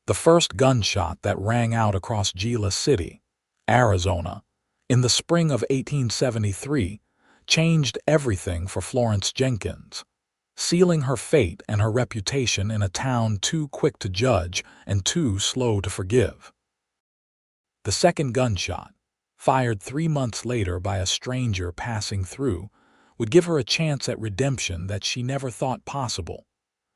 The first gunshot that rang out across Gila City, Arizona, in the spring of 1873, changed everything for Florence Jenkins, sealing her fate and her reputation in a town too quick to judge and too slow to forgive. The second gunshot, fired 3 months later by a stranger passing through, would give her a chance at redemption that she never thought possible.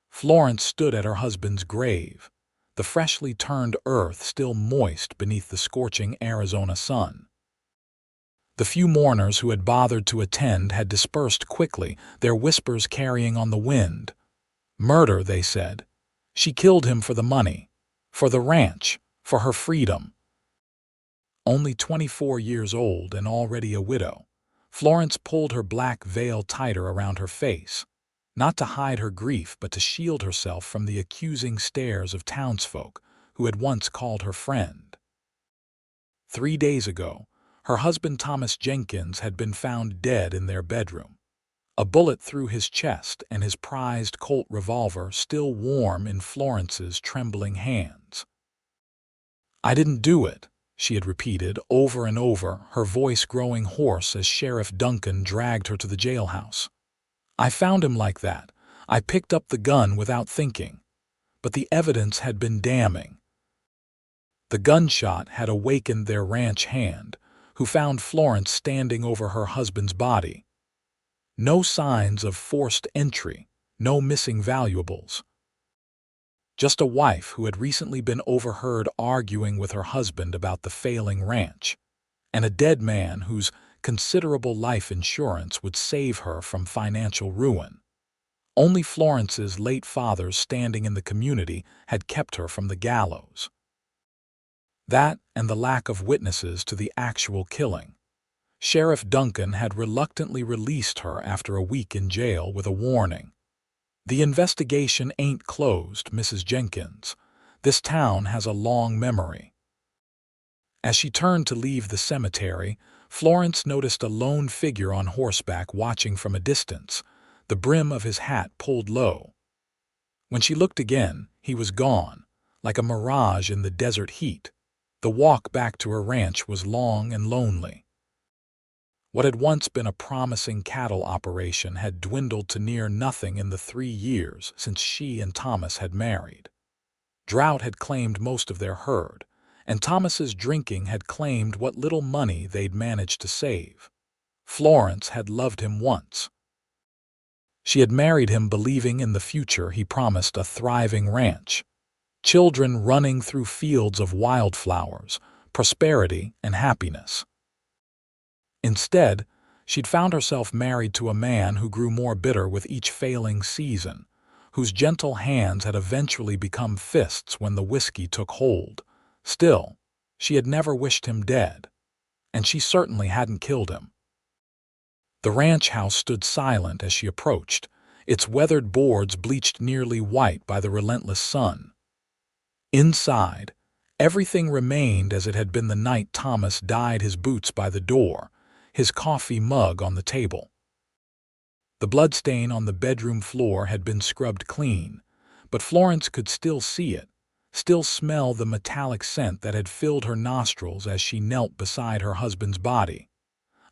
Florence stood at her husband's grave, the freshly turned earth still moist beneath the scorching Arizona sun. The few mourners who had bothered to attend had dispersed quickly, their whispers carrying on the wind. Murder, they said. She killed him for the money, for the ranch, for her freedom. Only 24 years old and already a widow, Florence pulled her black veil tighter around her face, not to hide her grief but to shield herself from the accusing stares of townsfolk who had once called her friend. 3 days ago, her husband Thomas Jenkins had been found dead in their bedroom, a bullet through his chest and his prized Colt revolver still warm in Florence's trembling hands. "I didn't do it," she had repeated over and over, her voice growing hoarse as Sheriff Duncan dragged her to the jailhouse. "I found him like that. I picked up the gun without thinking." But the evidence had been damning. The gunshot had awakened their ranch hand, who found Florence standing over her husband's body. No signs of forced entry, no missing valuables. Just a wife who had recently been overheard arguing with her husband about the failing ranch, and a dead man whose considerable life insurance would save her from financial ruin. Only Florence's late father's standing in the community had kept her from the gallows. That and the lack of witnesses to the actual killing. Sheriff Duncan had reluctantly released her after a week in jail with a warning. "The investigation ain't closed, Mrs. Jenkins. This town has a long memory." As she turned to leave the cemetery, Florence noticed a lone figure on horseback watching from a distance, the brim of his hat pulled low. When she looked again, he was gone, like a mirage in the desert heat. The walk back to her ranch was long and lonely. What had once been a promising cattle operation had dwindled to near nothing in the 3 years since she and Thomas had married. Drought had claimed most of their herd, and Thomas's drinking had claimed what little money they'd managed to save. Florence had loved him once. She had married him believing in the future he promised a thriving ranch, children running through fields of wildflowers, prosperity and happiness. Instead, she'd found herself married to a man who grew more bitter with each failing season, whose gentle hands had eventually become fists when the whiskey took hold. Still, she had never wished him dead, and she certainly hadn't killed him. The ranch house stood silent as she approached, its weathered boards bleached nearly white by the relentless sun. Inside, everything remained as it had been the night Thomas dyed his boots by the door, his coffee mug on the table. The bloodstain on the bedroom floor had been scrubbed clean, but Florence could still see it, still smell the metallic scent that had filled her nostrils as she knelt beside her husband's body.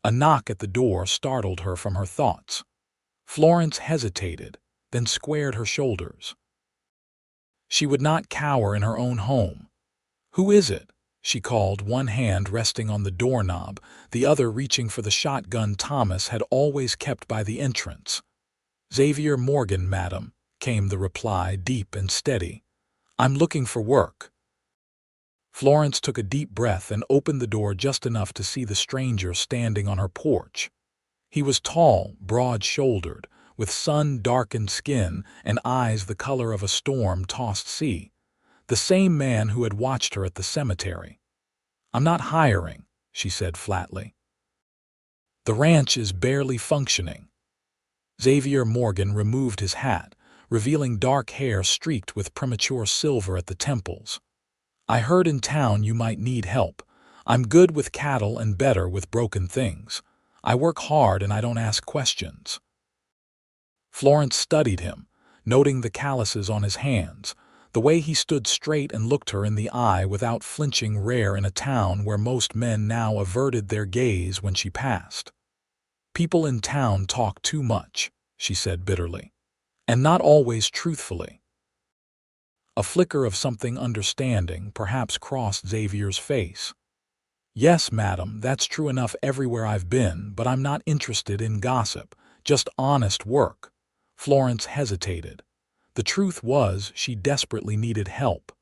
A knock at the door startled her from her thoughts. Florence hesitated, then squared her shoulders. She would not cower in her own home. "Who is it?" she called, one hand resting on the doorknob, the other reaching for the shotgun Thomas had always kept by the entrance. "Xavier Morgan, madam," came the reply, deep and steady. "I'm looking for work." Florence took a deep breath and opened the door just enough to see the stranger standing on her porch. He was tall, broad-shouldered, with sun-darkened skin and eyes the color of a storm-tossed sea. The same man who had watched her at the cemetery. "I'm not hiring," she said flatly. "The ranch is barely functioning." Xavier Morgan removed his hat, revealing dark hair streaked with premature silver at the temples. "I heard in town you might need help. I'm good with cattle and better with broken things. I work hard and I don't ask questions." Florence studied him, noting the calluses on his hands, The way he stood straight and looked her in the eye without flinching, rare in a town where most men now averted their gaze when she passed. "People in town talk too much," she said bitterly, "and not always truthfully." A flicker of something understanding perhaps crossed Xavier's face. "Yes, madam, that's true enough everywhere I've been, but I'm not interested in gossip, just honest work." Florence hesitated. The truth was, she desperately needed help.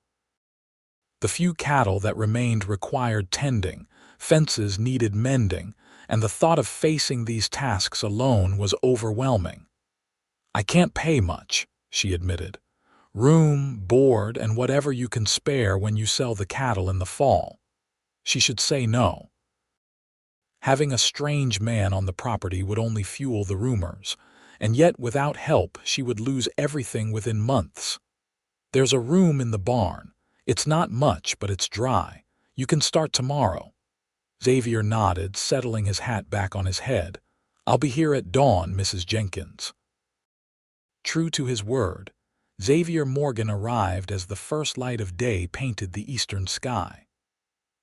The few cattle that remained required tending, fences needed mending, and the thought of facing these tasks alone was overwhelming. "I can't pay much," she admitted. "Room, board, and whatever you can spare when you sell the cattle in the fall." She should say no. Having a strange man on the property would only fuel the rumors, and yet without help she would lose everything within months. "There's a room in the barn. It's not much, but it's dry. You can start tomorrow." Xavier nodded, settling his hat back on his head. "I'll be here at dawn, Mrs. Jenkins." True to his word, Xavier Morgan arrived as the first light of day painted the eastern sky.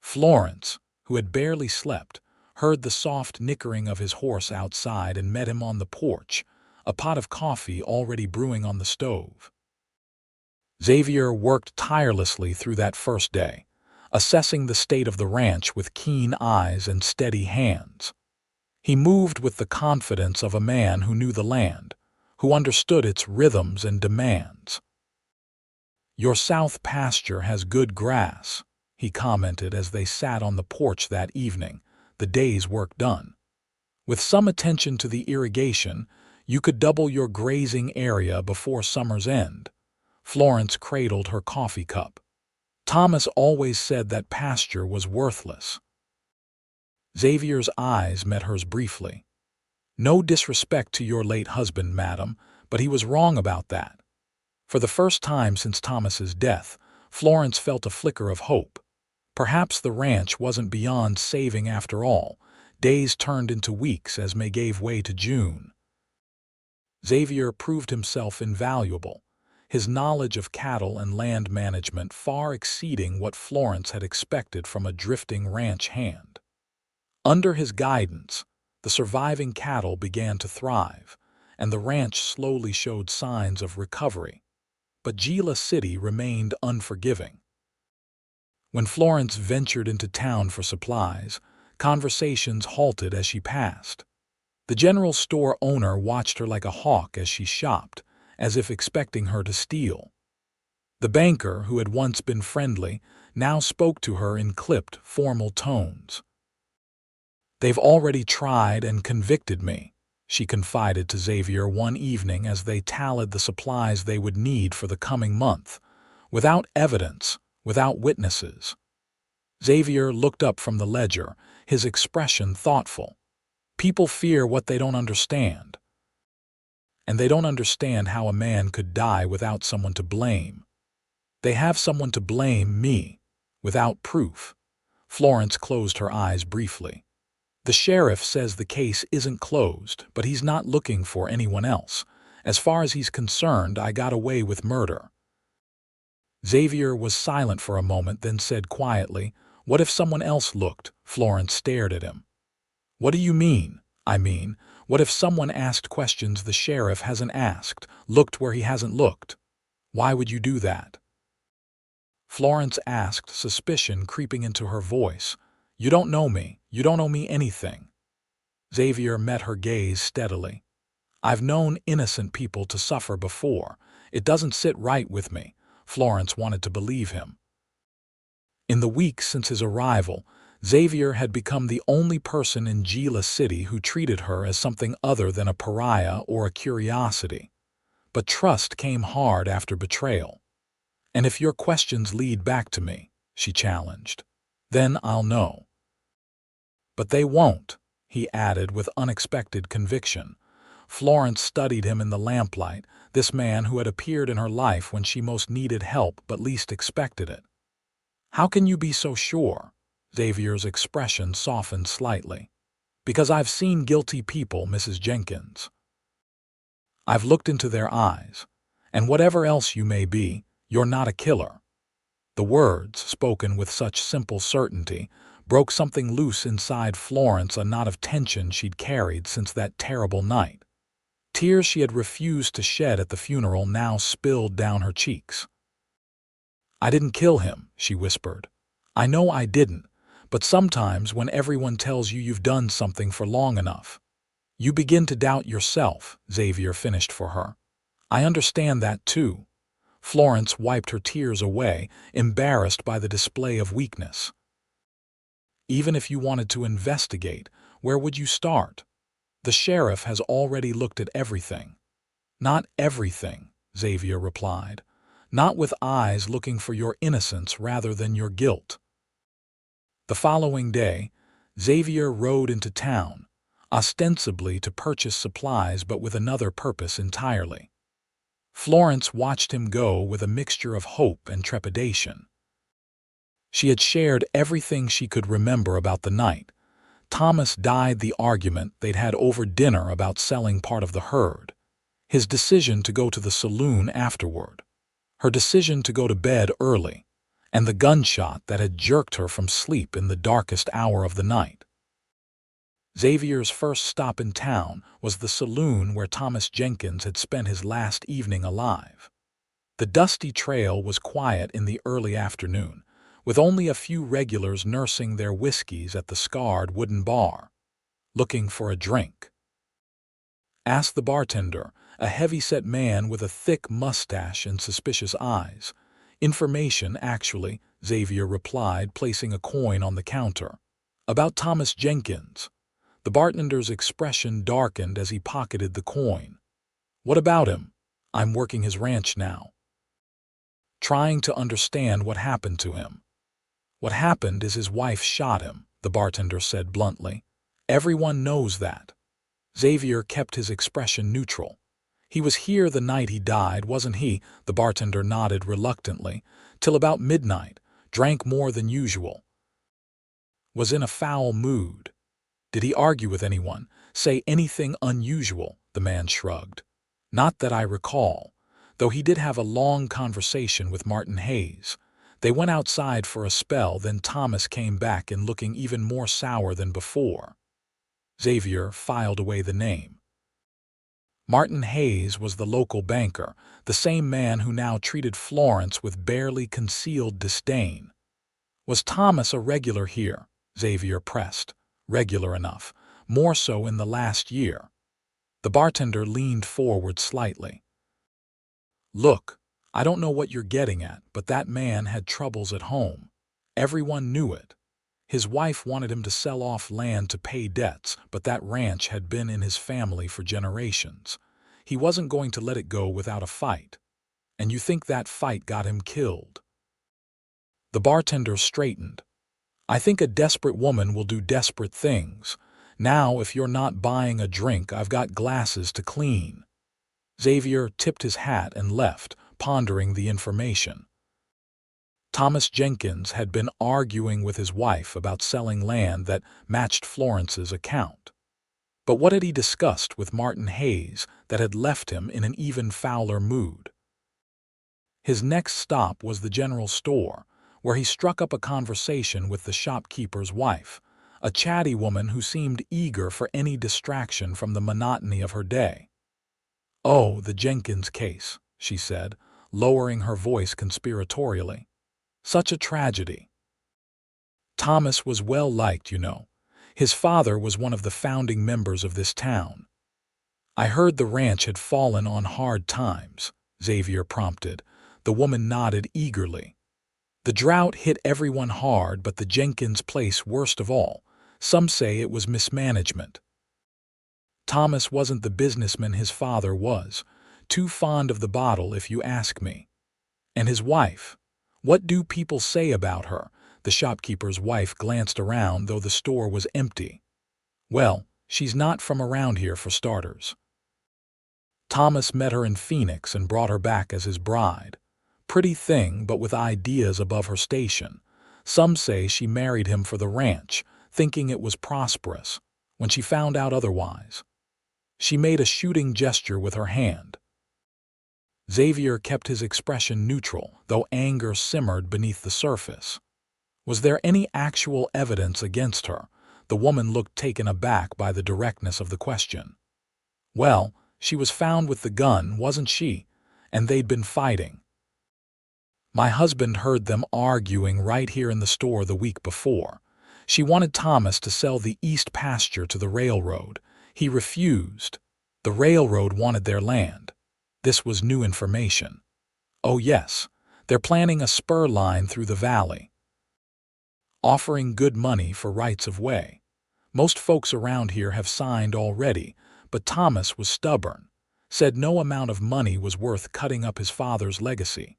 Florence, who had barely slept, heard the soft nickering of his horse outside and met him on the porch, a pot of coffee already brewing on the stove. Xavier worked tirelessly through that first day, assessing the state of the ranch with keen eyes and steady hands. He moved with the confidence of a man who knew the land, who understood its rhythms and demands. "Your south pasture has good grass," he commented as they sat on the porch that evening, the day's work done. "With some attention to the irrigation, you could double your grazing area before summer's end." Florence cradled her coffee cup. "Thomas always said that pasture was worthless." Xavier's eyes met hers briefly. "No disrespect to your late husband, madam, but he was wrong about that." For the first time since Thomas's death, Florence felt a flicker of hope. Perhaps the ranch wasn't beyond saving after all. Days turned into weeks as May gave way to June. Xavier proved himself invaluable, his knowledge of cattle and land management far exceeding what Florence had expected from a drifting ranch hand. Under his guidance, the surviving cattle began to thrive, and the ranch slowly showed signs of recovery. But Gila City remained unforgiving. When Florence ventured into town for supplies, conversations halted as she passed. The general store owner watched her like a hawk as she shopped, as if expecting her to steal. The banker, who had once been friendly, now spoke to her in clipped, formal tones. "They've already tried and convicted me," she confided to Xavier one evening as they tallied the supplies they would need for the coming month, without evidence, without witnesses. Xavier looked up from the ledger, his expression thoughtful. "People fear what they don't understand. And they don't understand how a man could die without someone to blame. They have someone to blame, me, without proof." Florence closed her eyes briefly. "The sheriff says the case isn't closed, but he's not looking for anyone else. As far as he's concerned, I got away with murder." Xavier was silent for a moment, then said quietly, "What if someone else looked?" Florence stared at him. "What do you mean?" "I mean, what if someone asked questions the sheriff hasn't asked, looked where he hasn't looked? Why would you do that?" Florence asked, suspicion creeping into her voice. "You don't know me. You don't owe me anything." Xavier met her gaze steadily. "I've known innocent people to suffer before. It doesn't sit right with me." Florence wanted to believe him. In the weeks since his arrival, Xavier had become the only person in Gila City who treated her as something other than a pariah or a curiosity. But trust came hard after betrayal. "And if your questions lead back to me," she challenged, "then I'll know." "But they won't," he added with unexpected conviction. Florence studied him in the lamplight, this man who had appeared in her life when she most needed help but least expected it. "How can you be so sure?" Xavier's expression softened slightly. "Because I've seen guilty people, Mrs. Jenkins. I've looked into their eyes. And whatever else you may be, "You're not a killer." The words, spoken with such simple certainty, broke something loose inside Florence, a knot of tension she'd carried since that terrible night. Tears she had refused to shed at the funeral now spilled down her cheeks. "I didn't kill him," she whispered. "I know I didn't, but sometimes when everyone tells you you've done something for long enough, you begin to doubt yourself," Xavier finished for her. "I understand that too." Florence wiped her tears away, embarrassed by the display of weakness. "Even if you wanted to investigate, where would you start? The sheriff has already looked at everything." "Not everything," Xavier replied. "Not with eyes looking for your innocence rather than your guilt." The following day, Xavier rode into town, ostensibly to purchase supplies but with another purpose entirely. Florence watched him go with a mixture of hope and trepidation. She had shared everything she could remember about the night. Thomas died the argument they'd had over dinner about selling part of the herd, his decision to go to the saloon afterward, her decision to go to bed early, and the gunshot that had jerked her from sleep in the darkest hour of the night. Xavier's first stop in town was the saloon where Thomas Jenkins had spent his last evening alive. The dusty trail was quiet in the early afternoon, with only a few regulars nursing their whiskeys at the scarred wooden bar, looking for a drink. "Ask the bartender," a heavy-set man with a thick mustache and suspicious eyes. "Information, actually," Xavier replied, placing a coin on the counter. "About Thomas Jenkins." The bartender's expression darkened as he pocketed the coin. "What about him?" "I'm working his ranch now. Trying to understand what happened to him." "What happened is his wife shot him," the bartender said bluntly. "Everyone knows that." Xavier kept his expression neutral. "He was here the night he died, wasn't he?" The bartender nodded reluctantly. "Till about midnight. Drank more than usual. Was in a foul mood." "Did he argue with anyone? Say anything unusual?" The man shrugged. "Not that I recall, though he did have a long conversation with Martin Hayes. They went outside for a spell, then Thomas came back in looking even more sour than before." Xavier filed away the name. Martin Hayes was the local banker, the same man who now treated Florence with barely concealed disdain. "Was Thomas a regular here?" Xavier pressed. "Regular enough, more so in the last year." The bartender leaned forward slightly. "Look, I don't know what you're getting at, but that man had troubles at home. Everyone knew it. His wife wanted him to sell off land to pay debts, but that ranch had been in his family for generations. He wasn't going to let it go without a fight. And you think that fight got him killed?" The bartender straightened. "I think a desperate woman will do desperate things. Now, if you're not buying a drink, I've got glasses to clean." Xavier tipped his hat and left, pondering the information. Thomas Jenkins had been arguing with his wife about selling land that matched Florence's account. But what had he discussed with Martin Hayes that had left him in an even fouler mood? His next stop was the general store, where he struck up a conversation with the shopkeeper's wife, a chatty woman who seemed eager for any distraction from the monotony of her day. "Oh, the Jenkins case," she said, lowering her voice conspiratorially. "Such a tragedy. Thomas was well liked, you know. His father was one of the founding members of this town." "I heard the ranch had fallen on hard times," Xavier prompted. The woman nodded eagerly. "The drought hit everyone hard, but the Jenkins place worst of all. Some say it was mismanagement. Thomas wasn't the businessman his father was. Too fond of the bottle, if you ask me. And his wife. What do people say about her?" The shopkeeper's wife glanced around, though the store was empty. "Well, she's not from around here, for starters. Thomas met her in Phoenix and brought her back as his bride. Pretty thing, but with ideas above her station. Some say she married him for the ranch, thinking it was prosperous, when she found out otherwise." She made a shooting gesture with her hand. Xavier kept his expression neutral, though anger simmered beneath the surface. Was there any actual evidence against her? The woman looked taken aback by the directness of the question. Well, she was found with the gun, wasn't she? And they'd been fighting. My husband heard them arguing right here in the store the week before. She wanted Thomas to sell the east pasture to the railroad. He refused. The railroad wanted their land. This was new information. Oh yes, they're planning a spur line through the valley, offering good money for rights of way. Most folks around here have signed already, but Thomas was stubborn, said no amount of money was worth cutting up his father's legacy.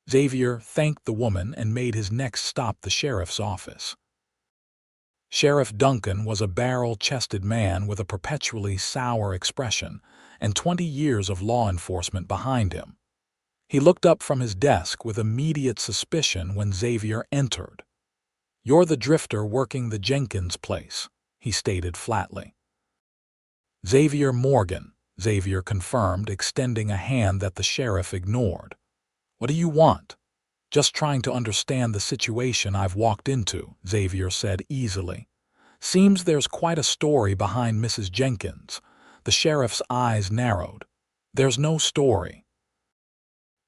Xavier thanked the woman and made his next stop the sheriff's office. Sheriff Duncan was a barrel-chested man with a perpetually sour expression and 20 years of law enforcement behind him. He looked up from his desk with immediate suspicion when Xavier entered. "You're the drifter working the Jenkins place," he stated flatly. "Xavier Morgan," Xavier confirmed, extending a hand that the sheriff ignored. "What do you want?" "Just trying to understand the situation I've walked into," Xavier said easily. "Seems there's quite a story behind Mrs. Jenkins." The sheriff's eyes narrowed. "There's no story.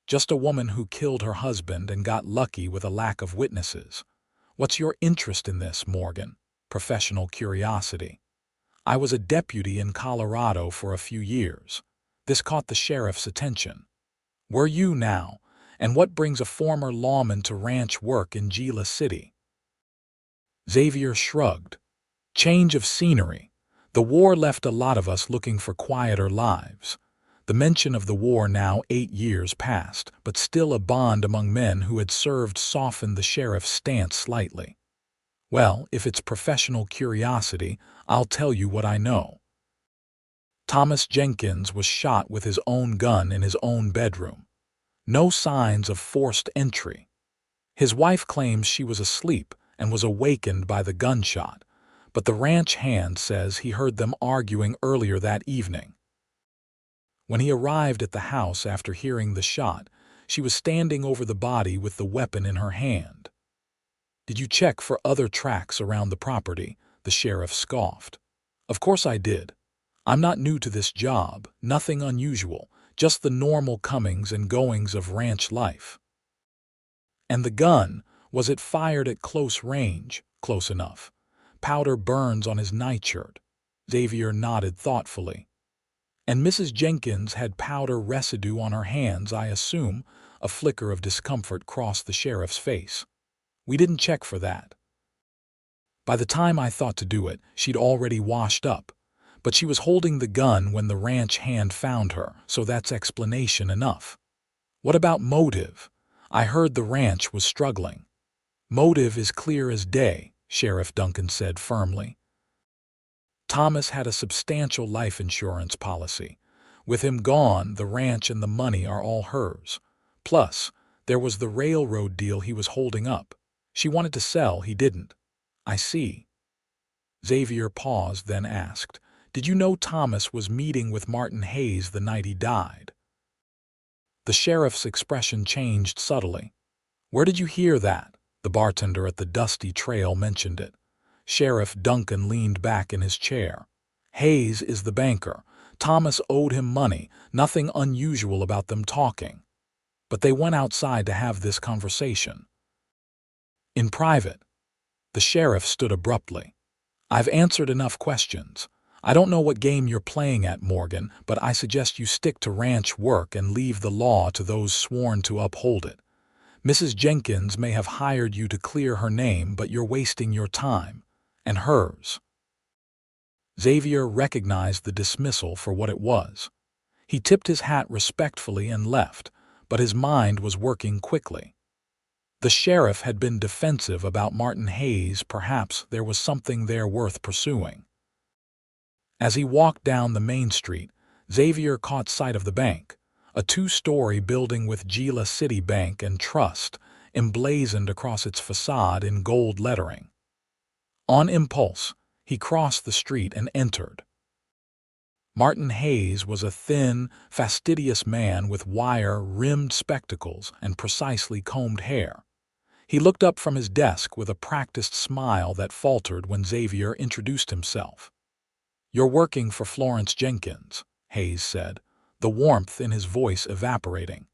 Just a woman who killed her husband and got lucky with a lack of witnesses." "What's your interest in this, Morgan?" "Professional curiosity. I was a deputy in Colorado for a few years." This caught the sheriff's attention. "Were you now? And what brings a former lawman to ranch work in Gila City?" Xavier shrugged. "Change of scenery. The war left a lot of us looking for quieter lives." The mention of the war, now 8 years past, but still a bond among men who had served, softened the sheriff's stance slightly. "Well, if it's professional curiosity, I'll tell you what I know. Thomas Jenkins was shot with his own gun in his own bedroom. No signs of forced entry. His wife claims she was asleep and was awakened by the gunshot, but the ranch hand says he heard them arguing earlier that evening. When he arrived at the house after hearing the shot, she was standing over the body with the weapon in her hand." "Did you check for other tracks around the property?" the sheriff scoffed. "Of course I did. I'm not new to this job, nothing unusual, just the normal comings and goings of ranch life." "And the gun, was it fired at close range?" "Close enough. Powder burns on his nightshirt." Xavier nodded thoughtfully. "And Mrs. Jenkins had powder residue on her hands, I assume?" A flicker of discomfort crossed the sheriff's face. "We didn't check for that. By the time I thought to do it, she'd already washed up. But she was holding the gun when the ranch hand found her, so that's explanation enough." "What about motive? I heard the ranch was struggling." "Motive is clear as day," Sheriff Duncan said firmly. "Thomas had a substantial life insurance policy. With him gone, the ranch and the money are all hers. Plus, there was the railroad deal he was holding up. She wanted to sell, he didn't." "I see." Xavier paused, then asked, "Did you know Thomas was meeting with Martin Hayes the night he died?" The sheriff's expression changed subtly. "Where did you hear that?" The bartender at the Dusty Trail mentioned it. Sheriff Duncan leaned back in his chair. "Hayes is the banker. Thomas owed him money, nothing unusual about them talking. But they went outside to have this conversation. In private." The sheriff stood abruptly. "I've answered enough questions. I don't know what game you're playing at, Morgan, but I suggest you stick to ranch work and leave the law to those sworn to uphold it. Mrs. Jenkins may have hired you to clear her name, but you're wasting your time. And hers." Xavier recognized the dismissal for what it was. He tipped his hat respectfully and left, but his mind was working quickly. The sheriff had been defensive about Martin Hayes. Perhaps there was something there worth pursuing. As he walked down the main street, Xavier caught sight of the bank, a 2-story building with Gila City Bank and Trust emblazoned across its facade in gold lettering. On impulse, he crossed the street and entered. Martin Hayes was a thin, fastidious man with wire-rimmed spectacles and precisely combed hair. He looked up from his desk with a practiced smile that faltered when Xavier introduced himself. "You're working for Florence Jenkins," Hayes said, the warmth in his voice evaporating.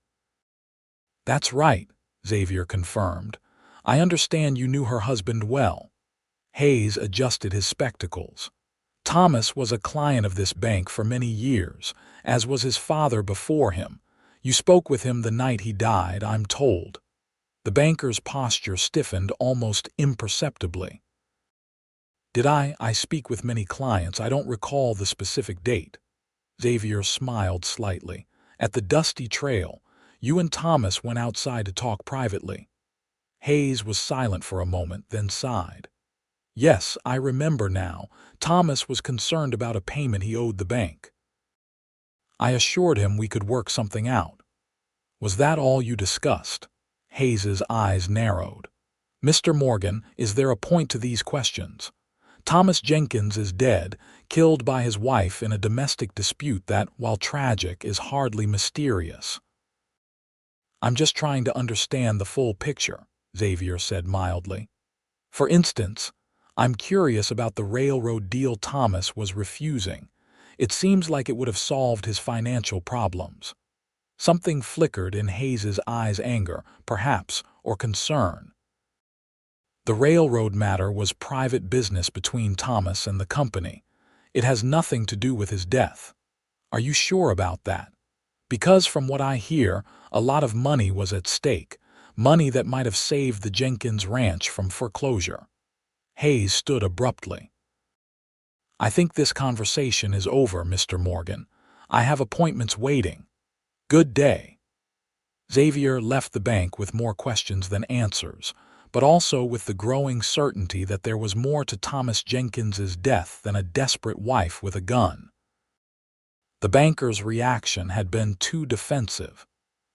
"That's right," Xavier confirmed. "I understand you knew her husband well." Hayes adjusted his spectacles. "Thomas was a client of this bank for many years, as was his father before him. You spoke with him the night he died, I'm told." The banker's posture stiffened almost imperceptibly. "Did I speak with many clients. I don't recall the specific date." Xavier smiled slightly. "At the dusty trail, you and Thomas went outside to talk privately." Hayes was silent for a moment, then sighed. "Yes, I remember now. Thomas was concerned about a payment he owed the bank. I assured him we could work something out." "Was that all you discussed?" Hayes's eyes narrowed. "Mr. Morgan, is there a point to these questions? Thomas Jenkins is dead, killed by his wife in a domestic dispute that, while tragic, is hardly mysterious." "I'm just trying to understand the full picture," Xavier said mildly. "For instance, I'm curious about the railroad deal Thomas was refusing. It seems like it would have solved his financial problems." Something flickered in Hayes's eyes, anger, perhaps, or concern. "The railroad matter was private business between Thomas and the company. It has nothing to do with his death." "Are you sure about that?" "Because from what I hear, a lot of money was at stake, money that might have saved the Jenkins ranch from foreclosure." Hayes stood abruptly. "I think this conversation is over, Mr. Morgan. I have appointments waiting. Good day." Xavier left the bank with more questions than answers, but also with the growing certainty that there was more to Thomas Jenkins's death than a desperate wife with a gun. The banker's reaction had been too defensive,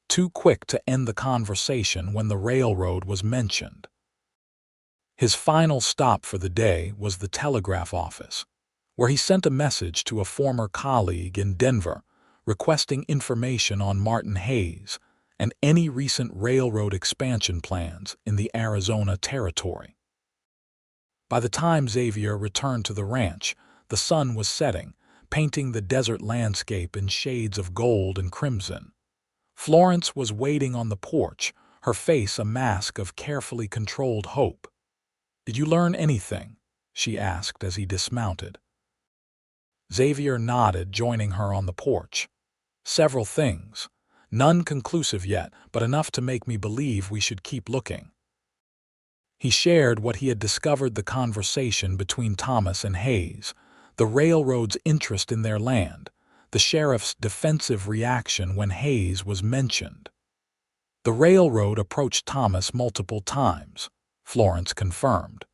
too quick to end the conversation when the railroad was mentioned. His final stop for the day was the telegraph office, where he sent a message to a former colleague in Denver requesting information on Martin Hayes and any recent railroad expansion plans in the Arizona territory. By the time Xavier returned to the ranch, the sun was setting, painting the desert landscape in shades of gold and crimson. Florence was waiting on the porch, her face a mask of carefully controlled hope. "Did you learn anything?" she asked as he dismounted. Xavier nodded, joining her on the porch. "Several things. None conclusive yet, but enough to make me believe we should keep looking." He shared what he had discovered: the conversation between Thomas and Hayes, the railroad's interest in their land, the sheriff's defensive reaction when Hayes was mentioned. "The railroad approached Thomas multiple times," Florence confirmed.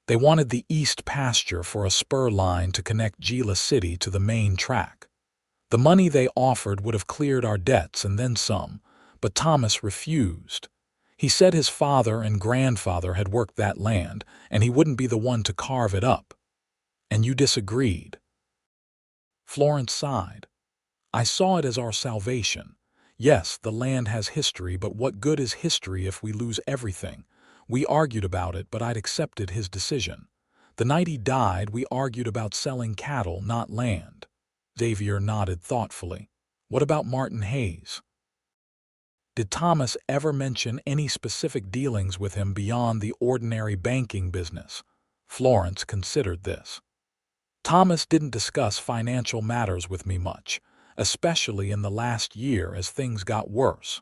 "They wanted the east pasture for a spur line to connect Gila City to the main track. The money they offered would have cleared our debts and then some, but Thomas refused. He said his father and grandfather had worked that land, and he wouldn't be the one to carve it up." "And you disagreed?" Florence sighed. "I saw it as our salvation. Yes, the land has history, but what good is history if we lose everything? We argued about it, but I'd accepted his decision. The night he died, we argued about selling cattle, not land." Xavier nodded thoughtfully. "What about Martin Hayes? Did Thomas ever mention any specific dealings with him beyond the ordinary banking business?" Florence considered this. "Thomas didn't discuss financial matters with me much, especially in the last year as things got worse.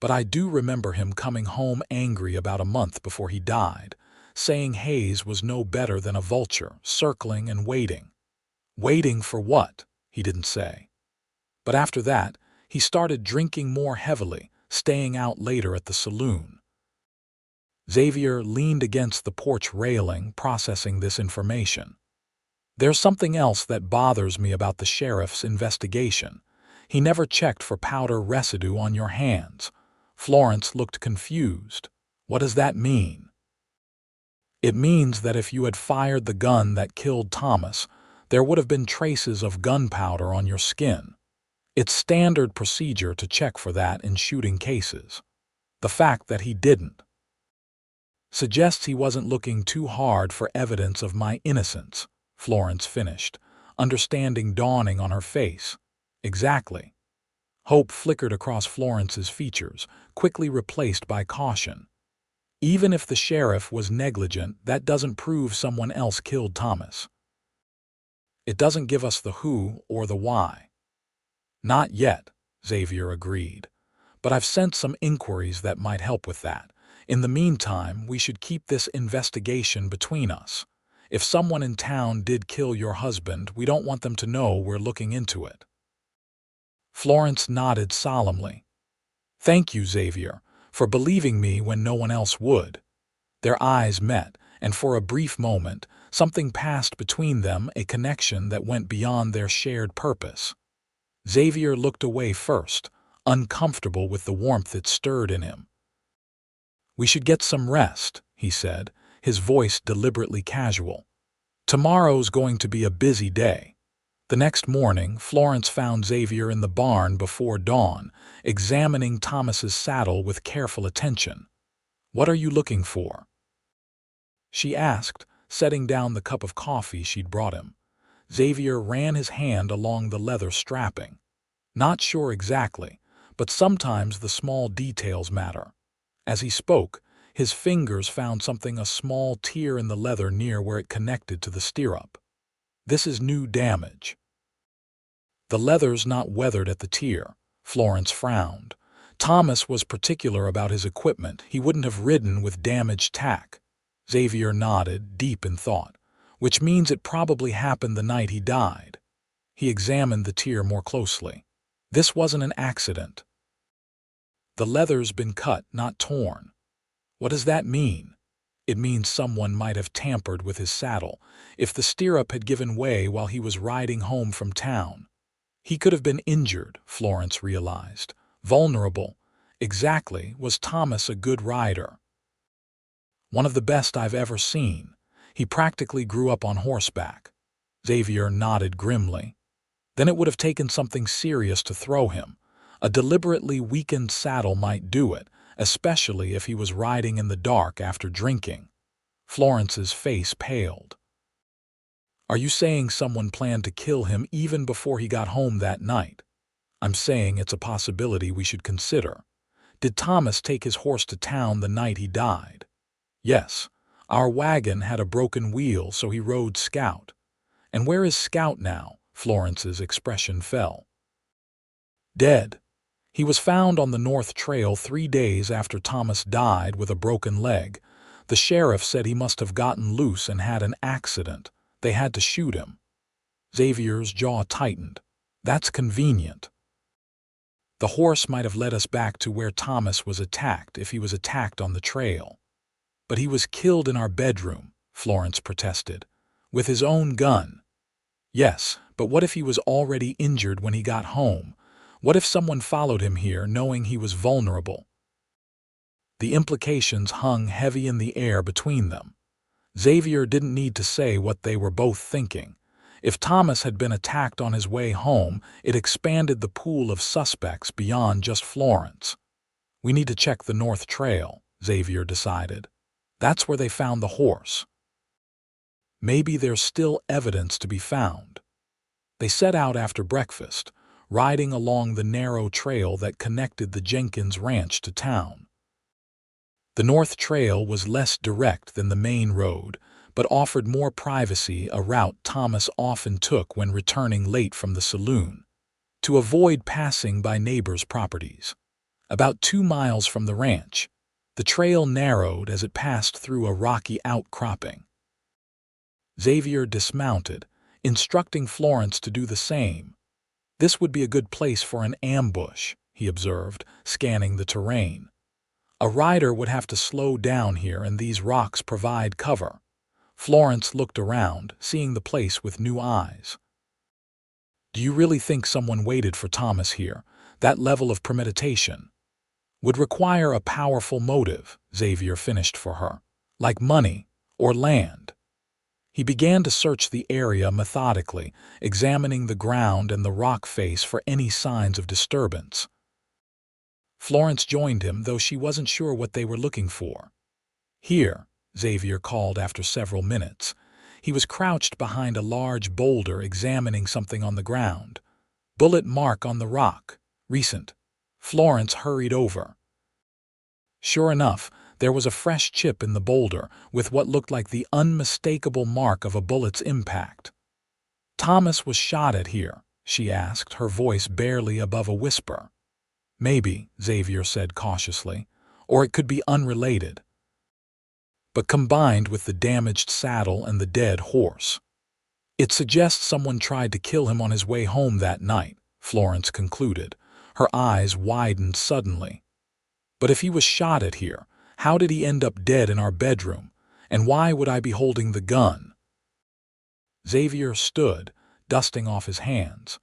But I do remember him coming home angry about a month before he died, saying Hayes was no better than a vulture, circling and waiting." "Waiting for what?" he didn't say. "But after that, he started drinking more heavily, staying out later at the saloon." Xavier leaned against the porch railing, processing this information. "There's something else that bothers me about the sheriff's investigation. He never checked for powder residue on your hands." Florence looked confused. "What does that mean?" "It means that if you had fired the gun that killed Thomas, There would have been traces of gunpowder on your skin. It's standard procedure to check for that in shooting cases. The fact that he didn't suggests he wasn't looking too hard for evidence of my innocence, Florence finished, understanding dawning on her face. Exactly. Hope flickered across Florence's features, quickly replaced by caution. Even if the sheriff was negligent, that doesn't prove someone else killed Thomas. It doesn't give us the who or the why. Not yet, Xavier agreed. But I've sent some inquiries that might help with that. In the meantime, we should keep this investigation between us. If someone in town did kill your husband, we don't want them to know we're looking into it. Florence nodded solemnly. Thank you, Xavier, for believing me when no one else would. Their eyes met, and for a brief moment, something passed between them, a connection that went beyond their shared purpose. Xavier looked away first, uncomfortable with the warmth it stirred in him. We should get some rest, he said, his voice deliberately casual. Tomorrow's going to be a busy day. The next morning, Florence found Xavier in the barn before dawn, examining Thomas's saddle with careful attention. What are you looking for? She asked, setting down the cup of coffee she'd brought him. Xavier ran his hand along the leather strapping. Not sure exactly, but sometimes the small details matter. As he spoke, his fingers found a small tear in the leather near where it connected to the stirrup. This is new damage. The leather's not weathered at the tear, Florence frowned. Thomas was particular about his equipment. He wouldn't have ridden with damaged tack. Xavier nodded, deep in thought, which means it probably happened the night he died. He examined the tear more closely. This wasn't an accident. The leather's been cut, not torn. What does that mean? It means someone might have tampered with his saddle. If the stirrup had given way while he was riding home from town, he could have been injured, Florence realized. Vulnerable. Exactly. Was Thomas a good rider? One of the best I've ever seen. He practically grew up on horseback. Xavier nodded grimly. Then it would have taken something serious to throw him. A deliberately weakened saddle might do it, especially if he was riding in the dark after drinking. Florence's face paled. Are you saying someone planned to kill him even before he got home that night? I'm saying it's a possibility we should consider. Did Thomas take his horse to town the night he died? Yes. Our wagon had a broken wheel, so he rode Scout. And where is Scout now? Florence's expression fell. Dead. He was found on the North Trail 3 days after Thomas died with a broken leg. The sheriff said he must have gotten loose and had an accident. They had to shoot him. Xavier's jaw tightened. That's convenient. The horse might have led us back to where Thomas was attacked if he was attacked on the trail. But he was killed in our bedroom, Florence protested. With his own gun. Yes, but what if he was already injured when he got home? What if someone followed him here knowing he was vulnerable? The implications hung heavy in the air between them. Xavier didn't need to say what they were both thinking. If Thomas had been attacked on his way home, it expanded the pool of suspects beyond just Florence. We need to check the North Trail, Xavier decided. That's where they found the horse. Maybe there's still evidence to be found. They set out after breakfast, riding along the narrow trail that connected the Jenkins ranch to town. The North Trail was less direct than the main road, but offered more privacy, a route Thomas often took when returning late from the saloon, to avoid passing by neighbors' properties. About 2 miles from the ranch, the trail narrowed as it passed through a rocky outcropping. Xavier dismounted, instructing Florence to do the same. This would be a good place for an ambush, he observed, scanning the terrain. A rider would have to slow down here, and these rocks provide cover. Florence looked around, seeing the place with new eyes. Do you really think someone waited for Thomas here? That level of premeditation would require a powerful motive, Xavier finished for her. Like money or land. He began to search the area methodically, examining the ground and the rock face for any signs of disturbance. Florence joined him, though she wasn't sure what they were looking for. "Here," Xavier called after several minutes. He was crouched behind a large boulder examining something on the ground. "Bullet mark on the rock. Recent." Florence hurried over. Sure enough, there was a fresh chip in the boulder with what looked like the unmistakable mark of a bullet's impact. "Thomas was shot at here?" she asked, her voice barely above a whisper. "Maybe," Xavier said cautiously, "or it could be unrelated. But combined with the damaged saddle and the dead horse, it suggests someone tried to kill him on his way home that night," Florence concluded. Her eyes widened suddenly. "But if he was shot at here, how did he end up dead in our bedroom? And why would I be holding the gun?" Xavier stood, dusting off his hands.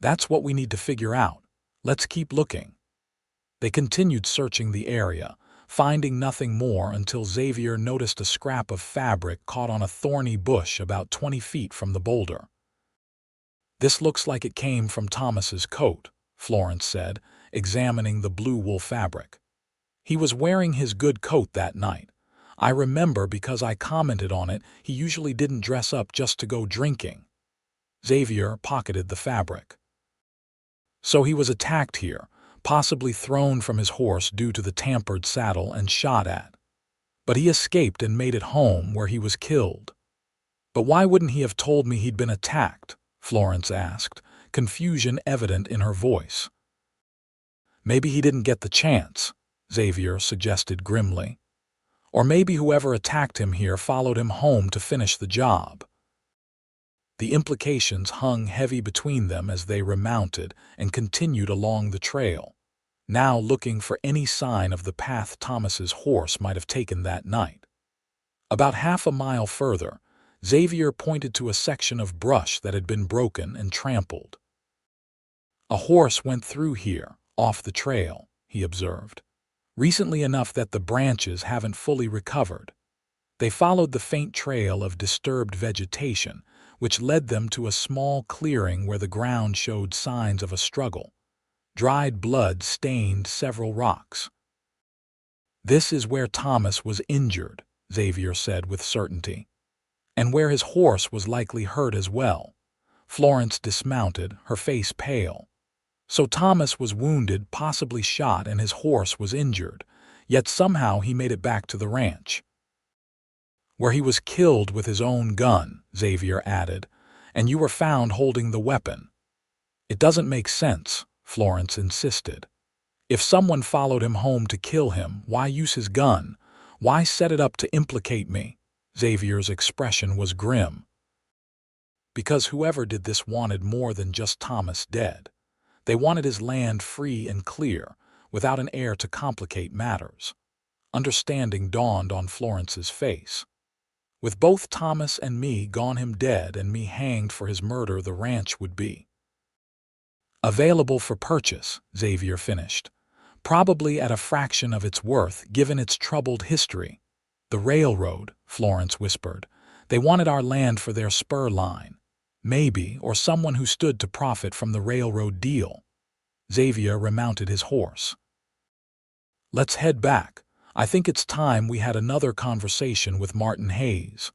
"That's what we need to figure out. Let's keep looking." They continued searching the area, finding nothing more until Xavier noticed a scrap of fabric caught on a thorny bush about 20 feet from the boulder. "This looks like it came from Thomas's coat," Florence said, examining the blue wool fabric. "He was wearing his good coat that night. I remember because I commented on it. He usually didn't dress up just to go drinking." Xavier pocketed the fabric. "So he was attacked here, possibly thrown from his horse due to the tampered saddle and shot at. But he escaped and made it home, where he was killed." "But why wouldn't he have told me he'd been attacked?" Florence asked, confusion evident in her voice. "Maybe he didn't get the chance," Xavier suggested grimly. "Or maybe whoever attacked him here followed him home to finish the job." The implications hung heavy between them as they remounted and continued along the trail, now looking for any sign of the path Thomas's horse might have taken that night. About half a mile further, Xavier pointed to a section of brush that had been broken and trampled. "A horse went through here, off the trail," he observed. "Recently enough that the branches haven't fully recovered." They followed the faint trail of disturbed vegetation, which led them to a small clearing where the ground showed signs of a struggle. Dried blood stained several rocks. "This is where Thomas was injured," Xavier said with certainty. "And where his horse was likely hurt as well." Florence dismounted, her face pale. "So Thomas was wounded, possibly shot, and his horse was injured, yet somehow he made it back to the ranch." "Where he was killed with his own gun," Xavier added, "and you were found holding the weapon." "It doesn't make sense," Florence insisted. "If someone followed him home to kill him, why use his gun? Why set it up to implicate me?" Xavier's expression was grim. "Because whoever did this wanted more than just Thomas dead. They wanted his land free and clear, without an heir to complicate matters." Understanding dawned on Florence's face. "With both Thomas and me gone, him dead and me hanged for his murder, the ranch would be available for purchase," Xavier finished. "Probably at a fraction of its worth, given its troubled history." "The railroad," Florence whispered. "They wanted our land for their spur line. Maybe, or someone who stood to profit from the railroad deal." Xavier remounted his horse. "Let's head back. I think it's time we had another conversation with Martin Hayes."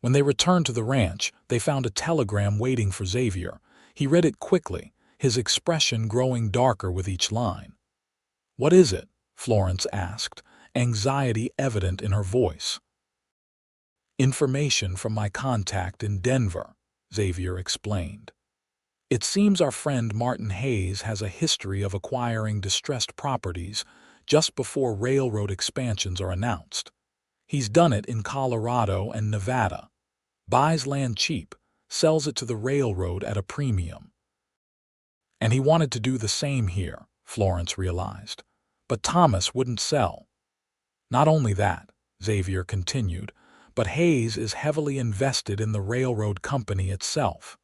When they returned to the ranch, they found a telegram waiting for Xavier. He read it quickly, his expression growing darker with each line. "What is it?" Florence asked, anxiety evident in her voice. "Information from my contact in Denver," Xavier explained. "It seems our friend Martin Hayes has a history of acquiring distressed properties just before railroad expansions are announced. He's done it in Colorado and Nevada. Buys land cheap, sells it to the railroad at a premium. And he wanted to do the same here," Florence realized. "But Thomas wouldn't sell." "Not only that," Xavier continued, "but Hayes is heavily invested in the railroad company itself.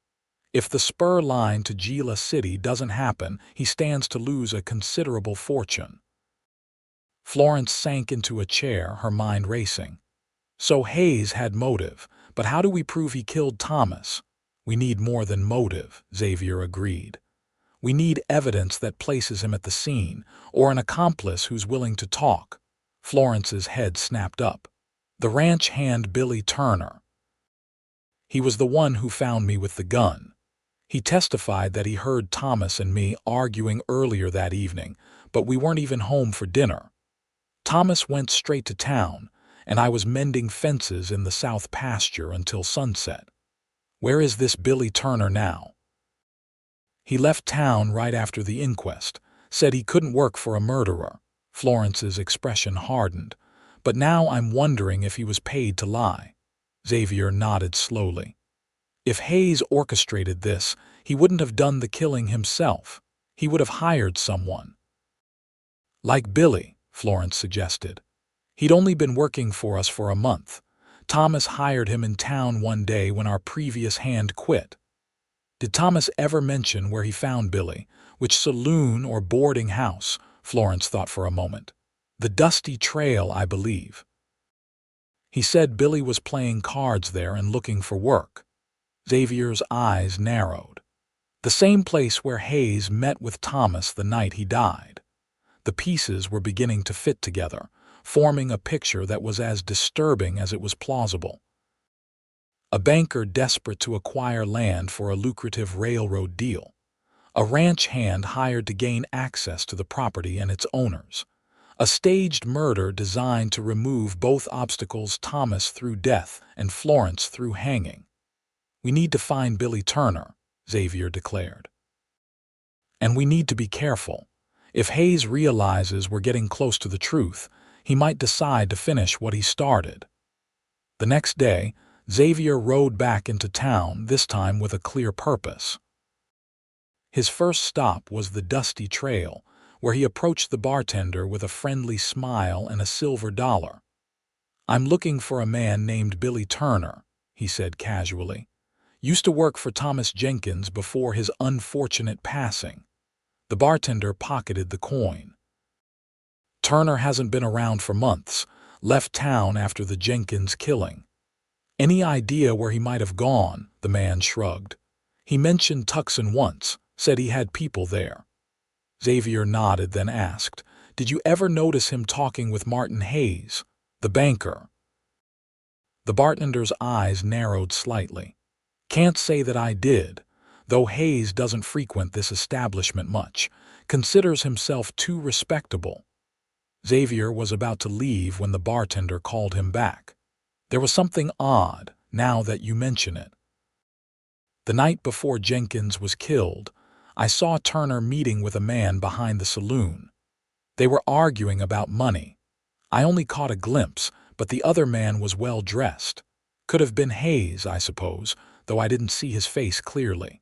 If the spur line to Gila City doesn't happen, he stands to lose a considerable fortune." Florence sank into a chair, her mind racing. So Hayes had motive, But how do we prove he killed Thomas? We need more than motive, Xavier agreed. We need evidence that places him at the scene, or an accomplice who's willing to talk. Florence's head snapped up. The ranch hand Billy Turner. He was the one who found me with the gun. He testified that he heard Thomas and me arguing earlier that evening, but we weren't even home for dinner. Thomas went straight to town, and I was mending fences in the south pasture until sunset. Where is this Billy Turner now? He left town right after the inquest, said he couldn't work for a murderer. Florence's expression hardened. But now I'm wondering if he was paid to lie. Xavier nodded slowly. If Hayes orchestrated this, he wouldn't have done the killing himself. He would have hired someone. Like Billy, Florence suggested. He'd only been working for us for a month. Thomas hired him in town one day when our previous hand quit. Did Thomas ever mention where he found Billy? Which saloon or boarding house? Florence thought for a moment. The Dusty Trail, I believe. He said Billy was playing cards there and looking for work. Xavier's eyes narrowed. The same place where Hayes met with Thomas the night he died. The pieces were beginning to fit together, forming a picture that was as disturbing as it was plausible. A banker desperate to acquire land for a lucrative railroad deal. A ranch hand hired to gain access to the property and its owners. A staged murder designed to remove both obstacles, Thomas through death and Florence through hanging. We need to find Billy Turner, Xavier declared. And we need to be careful. If Hayes realizes we're getting close to the truth, he might decide to finish what he started. The next day, Xavier rode back into town, this time with a clear purpose. His first stop was the Dusty Trail, where he approached the bartender with a friendly smile and a silver dollar. "I'm looking for a man named Billy Turner," he said casually. "Used to work for Thomas Jenkins before his unfortunate passing." The bartender pocketed the coin. "Turner hasn't been around for months, left town after the Jenkins killing." "Any idea where he might have gone?" The man shrugged. "He mentioned Tucson once, said he had people there." Xavier nodded, then asked, "Did you ever notice him talking with Martin Hayes, the banker?" The bartender's eyes narrowed slightly. "Can't say that I did, though Hayes doesn't frequent this establishment much, considers himself too respectable." Xavier was about to leave when the bartender called him back. "There was something odd, now that you mention it. The night before Jenkins was killed, I saw Turner meeting with a man behind the saloon. They were arguing about money. I only caught a glimpse, but the other man was well dressed. Could have been Hayes, I suppose, though I didn't see his face clearly."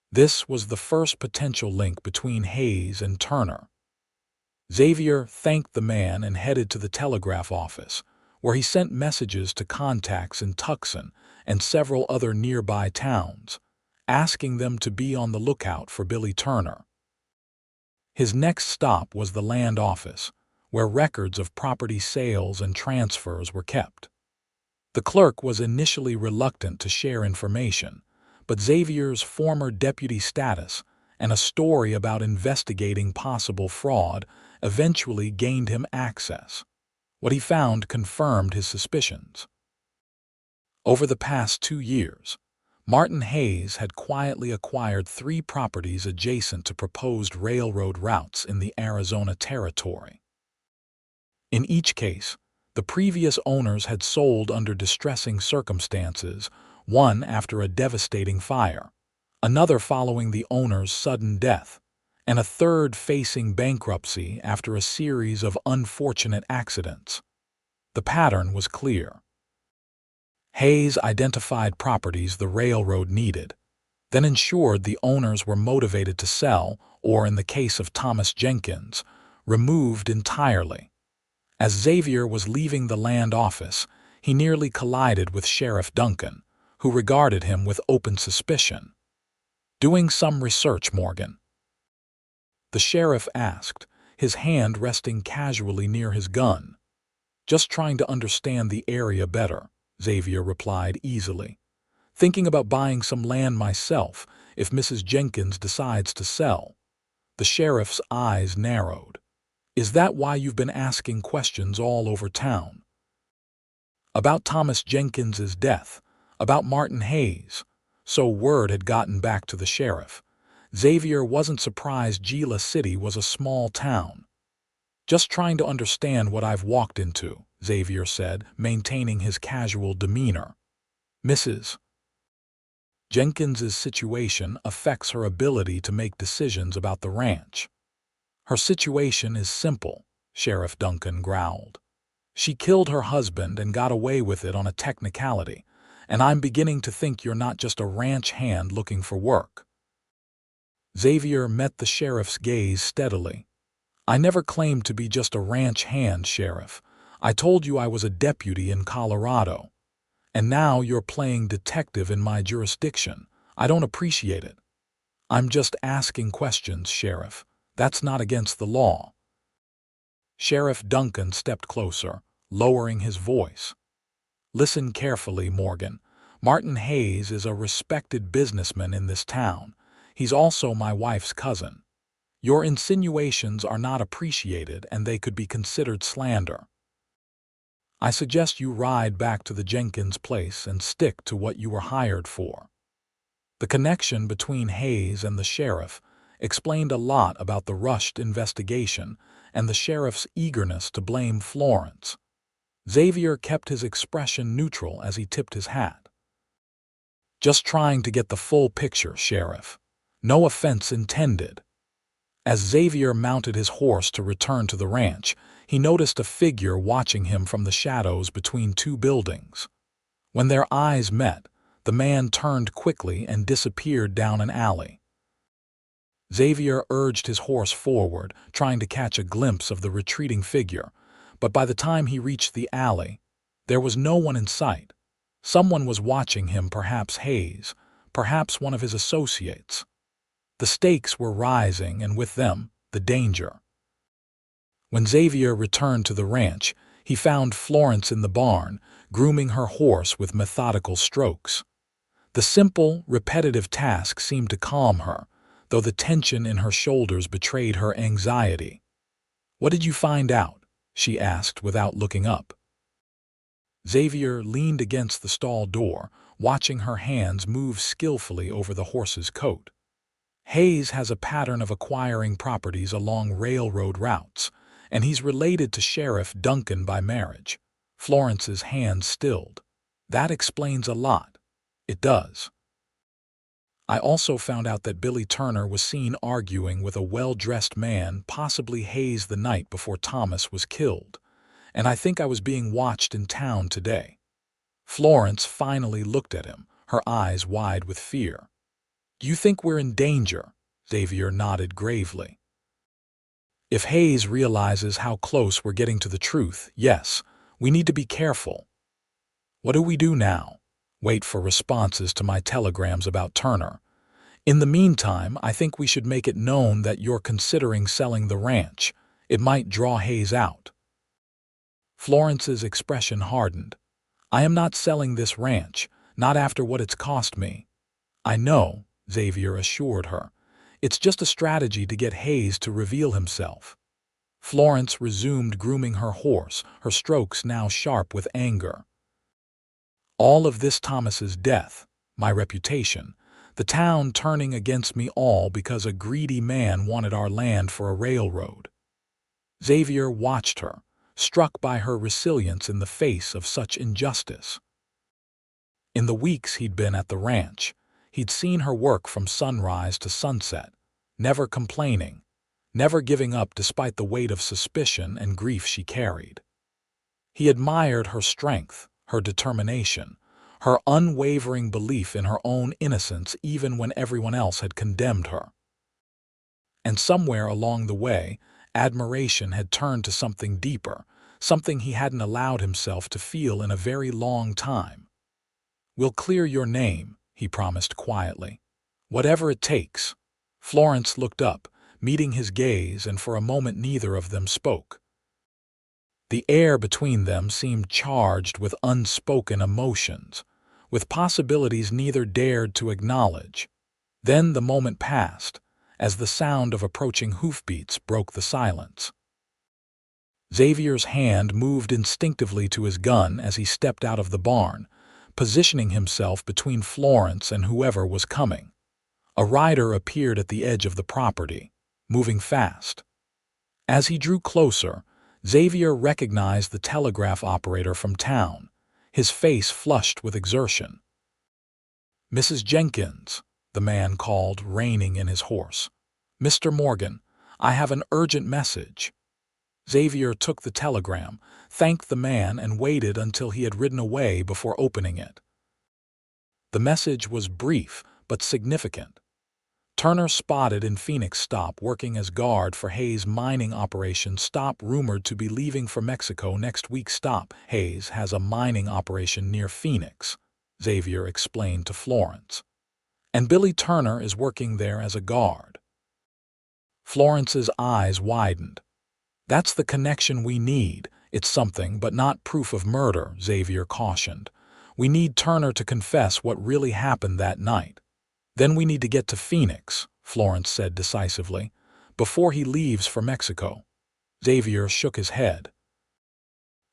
This was the first potential link between Hayes and Turner. Xavier thanked the man and headed to the telegraph office, where he sent messages to contacts in Tucson and several other nearby towns, asking them to be on the lookout for Billy Turner. His next stop was the land office, where records of property sales and transfers were kept. The clerk was initially reluctant to share information, but Xavier's former deputy status and a story about investigating possible fraud eventually gained him access. What he found confirmed his suspicions. Over the past 2 years, Martin Hayes had quietly acquired 3 properties adjacent to proposed railroad routes in the Arizona Territory. In each case, the previous owners had sold under distressing circumstances, one after a devastating fire, another following the owner's sudden death, and a third facing bankruptcy after a series of unfortunate accidents. The pattern was clear. Hayes identified properties the railroad needed, then ensured the owners were motivated to sell, or in the case of Thomas Jenkins, removed entirely. As Xavier was leaving the land office, he nearly collided with Sheriff Duncan, who regarded him with open suspicion. "Doing some research, Morgan?" the sheriff asked, his hand resting casually near his gun. "Just trying to understand the area better," Xavier replied easily. "Thinking about buying some land myself if Mrs. Jenkins decides to sell." The sheriff's eyes narrowed. "Is that why you've been asking questions all over town?" About Thomas Jenkins's death, about Martin Hayes. So word had gotten back to the sheriff. Xavier wasn't surprised Gila City was a small town. "Just trying to understand what I've walked into," Xavier said, maintaining his casual demeanor. "Mrs. Jenkins's situation affects her ability to make decisions about the ranch." "Her situation is simple," Sheriff Duncan growled. "She killed her husband and got away with it on a technicality, and I'm beginning to think you're not just a ranch hand looking for work." Xavier met the sheriff's gaze steadily. "I never claimed to be just a ranch hand, Sheriff. I told you I was a deputy in Colorado. And now you're playing detective in my jurisdiction. I don't appreciate it." "I'm just asking questions, Sheriff. That's not against the law." Sheriff Duncan stepped closer, lowering his voice. "Listen carefully, Morgan. Martin Hayes is a respected businessman in this town. He's also my wife's cousin. Your insinuations are not appreciated and they could be considered slander. I suggest you ride back to the Jenkins place and stick to what you were hired for." The connection between Hayes and the sheriff explained a lot about the rushed investigation and the sheriff's eagerness to blame Florence. Xavier kept his expression neutral as he tipped his hat. "Just trying to get the full picture, Sheriff. No offense intended." As Xavier mounted his horse to return to the ranch, he noticed a figure watching him from the shadows between two buildings. When their eyes met, the man turned quickly and disappeared down an alley. Xavier urged his horse forward, trying to catch a glimpse of the retreating figure, but by the time he reached the alley, there was no one in sight. Someone was watching him, perhaps Hayes, perhaps one of his associates. The stakes were rising, and with them, the danger. When Xavier returned to the ranch, he found Florence in the barn, grooming her horse with methodical strokes. The simple, repetitive task seemed to calm her, though the tension in her shoulders betrayed her anxiety. "What did you find out?" she asked without looking up. Xavier leaned against the stall door, watching her hands move skillfully over the horse's coat. "Hayes has a pattern of acquiring properties along railroad routes, and he's related to Sheriff Duncan by marriage." Florence's hands stilled. "That explains a lot." "It does." "I also found out that Billy Turner was seen arguing with a well-dressed man, possibly Hayes, the night before Thomas was killed. And I think I was being watched in town today." Florence finally looked at him, her eyes wide with fear. "Do you think we're in danger?" Xavier nodded gravely. "If Hayes realizes how close we're getting to the truth, yes, we need to be careful." "What do we do now?" "Wait for responses to my telegrams about Turner. In the meantime, I think we should make it known that you're considering selling the ranch. It might draw Hayes out." Florence's expression hardened. "I am not selling this ranch, not after what it's cost me." "I know," Xavier assured her. "It's just a strategy to get Hayes to reveal himself." Florence resumed grooming her horse, her strokes now sharp with anger. "All of this Thomas's death, my reputation, the town turning against me, all because a greedy man wanted our land for a railroad." Xavier watched her, struck by her resilience in the face of such injustice. In the weeks he'd been at the ranch, he'd seen her work from sunrise to sunset, never complaining, never giving up despite the weight of suspicion and grief she carried. He admired her strength, her determination, her unwavering belief in her own innocence even when everyone else had condemned her. And somewhere along the way, admiration had turned to something deeper, something he hadn't allowed himself to feel in a very long time. "We'll clear your name," he promised quietly. "Whatever it takes." Florence looked up, meeting his gaze, and for a moment neither of them spoke. The air between them seemed charged with unspoken emotions, with possibilities neither dared to acknowledge. Then the moment passed, as the sound of approaching hoofbeats broke the silence. Xavier's hand moved instinctively to his gun as he stepped out of the barn, positioning himself between Florence and whoever was coming. A rider appeared at the edge of the property, moving fast. As he drew closer, Xavier recognized the telegraph operator from town, his face flushed with exertion. "Mrs. Jenkins," the man called, reining in his horse. "Mr. Morgan, I have an urgent message." Xavier took the telegram, thanked the man, and waited until he had ridden away before opening it. The message was brief but significant. Turner spotted in Phoenix stop working as guard for Hayes mining operation stop rumored to be leaving for Mexico next week stop. Hayes has a mining operation near Phoenix, Xavier explained to Florence. And Billy Turner is working there as a guard. Florence's eyes widened. "That's the connection we need. It's something, but not proof of murder," Xavier cautioned. "We need Turner to confess what really happened that night. Then we need to get to Phoenix," Florence said decisively, "before he leaves for Mexico." Xavier shook his head.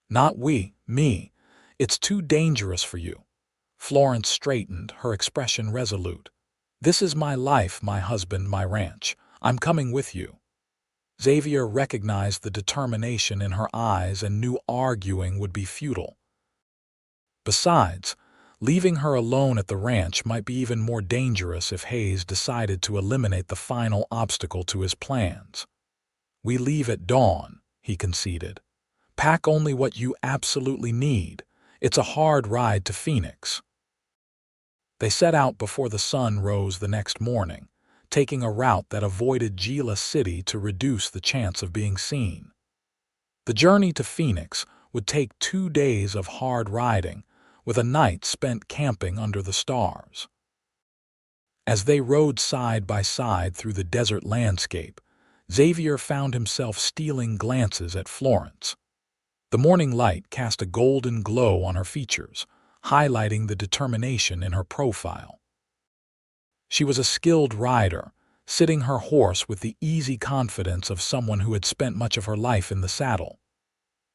"Not we, me. It's too dangerous for you." Florence straightened, her expression resolute. "This is my life, my husband, my ranch. I'm coming with you." Xavier recognized the determination in her eyes and knew arguing would be futile. Besides, leaving her alone at the ranch might be even more dangerous if Hayes decided to eliminate the final obstacle to his plans. "We leave at dawn," he conceded. "Pack only what you absolutely need. It's a hard ride to Phoenix." They set out before the sun rose the next morning, taking a route that avoided Gila City to reduce the chance of being seen. The journey to Phoenix would take 2 days of hard riding, with a night spent camping under the stars. As they rode side by side through the desert landscape, Xavier found himself stealing glances at Florence. The morning light cast a golden glow on her features, highlighting the determination in her profile. She was a skilled rider, sitting her horse with the easy confidence of someone who had spent much of her life in the saddle.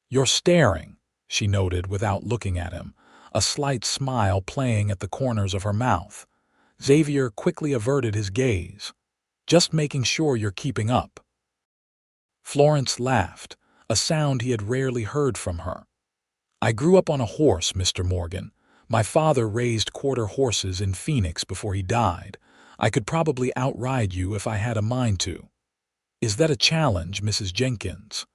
"You're staring," she noted without looking at him, a slight smile playing at the corners of her mouth. Xavier quickly averted his gaze. "Just making sure you're keeping up." Florence laughed, a sound he had rarely heard from her. "I grew up on a horse, Mr. Morgan. My father raised quarter horses in Phoenix before he died. I could probably outride you if I had a mind to." "Is that a challenge, Mrs. Jenkins?"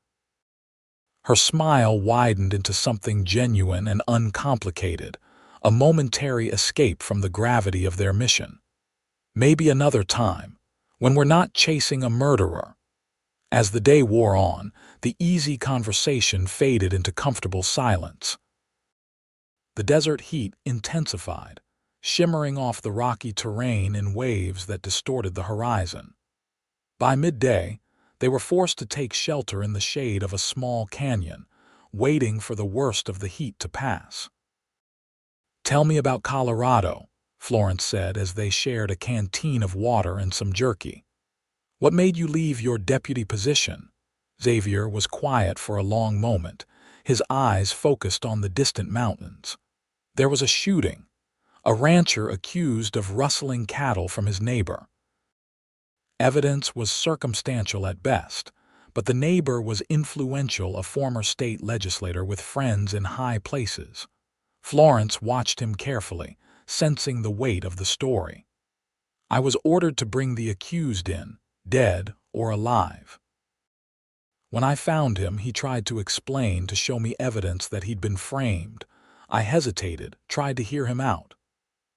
Her smile widened into something genuine and uncomplicated, a momentary escape from the gravity of their mission. "Maybe another time, when we're not chasing a murderer." As the day wore on, the easy conversation faded into comfortable silence. The desert heat intensified, shimmering off the rocky terrain in waves that distorted the horizon. By midday, they were forced to take shelter in the shade of a small canyon, waiting for the worst of the heat to pass. "Tell me about Colorado," Florence said as they shared a canteen of water and some jerky. "What made you leave your deputy position?" Xavier was quiet for a long moment, his eyes focused on the distant mountains. "There was a shooting. A rancher accused of rustling cattle from his neighbor. Evidence was circumstantial at best, but the neighbor was influential, a former state legislator with friends in high places." Florence watched him carefully, sensing the weight of the story. "I was ordered to bring the accused in, dead or alive. When I found him, he tried to explain, to show me evidence that he'd been framed. I hesitated, tried to hear him out."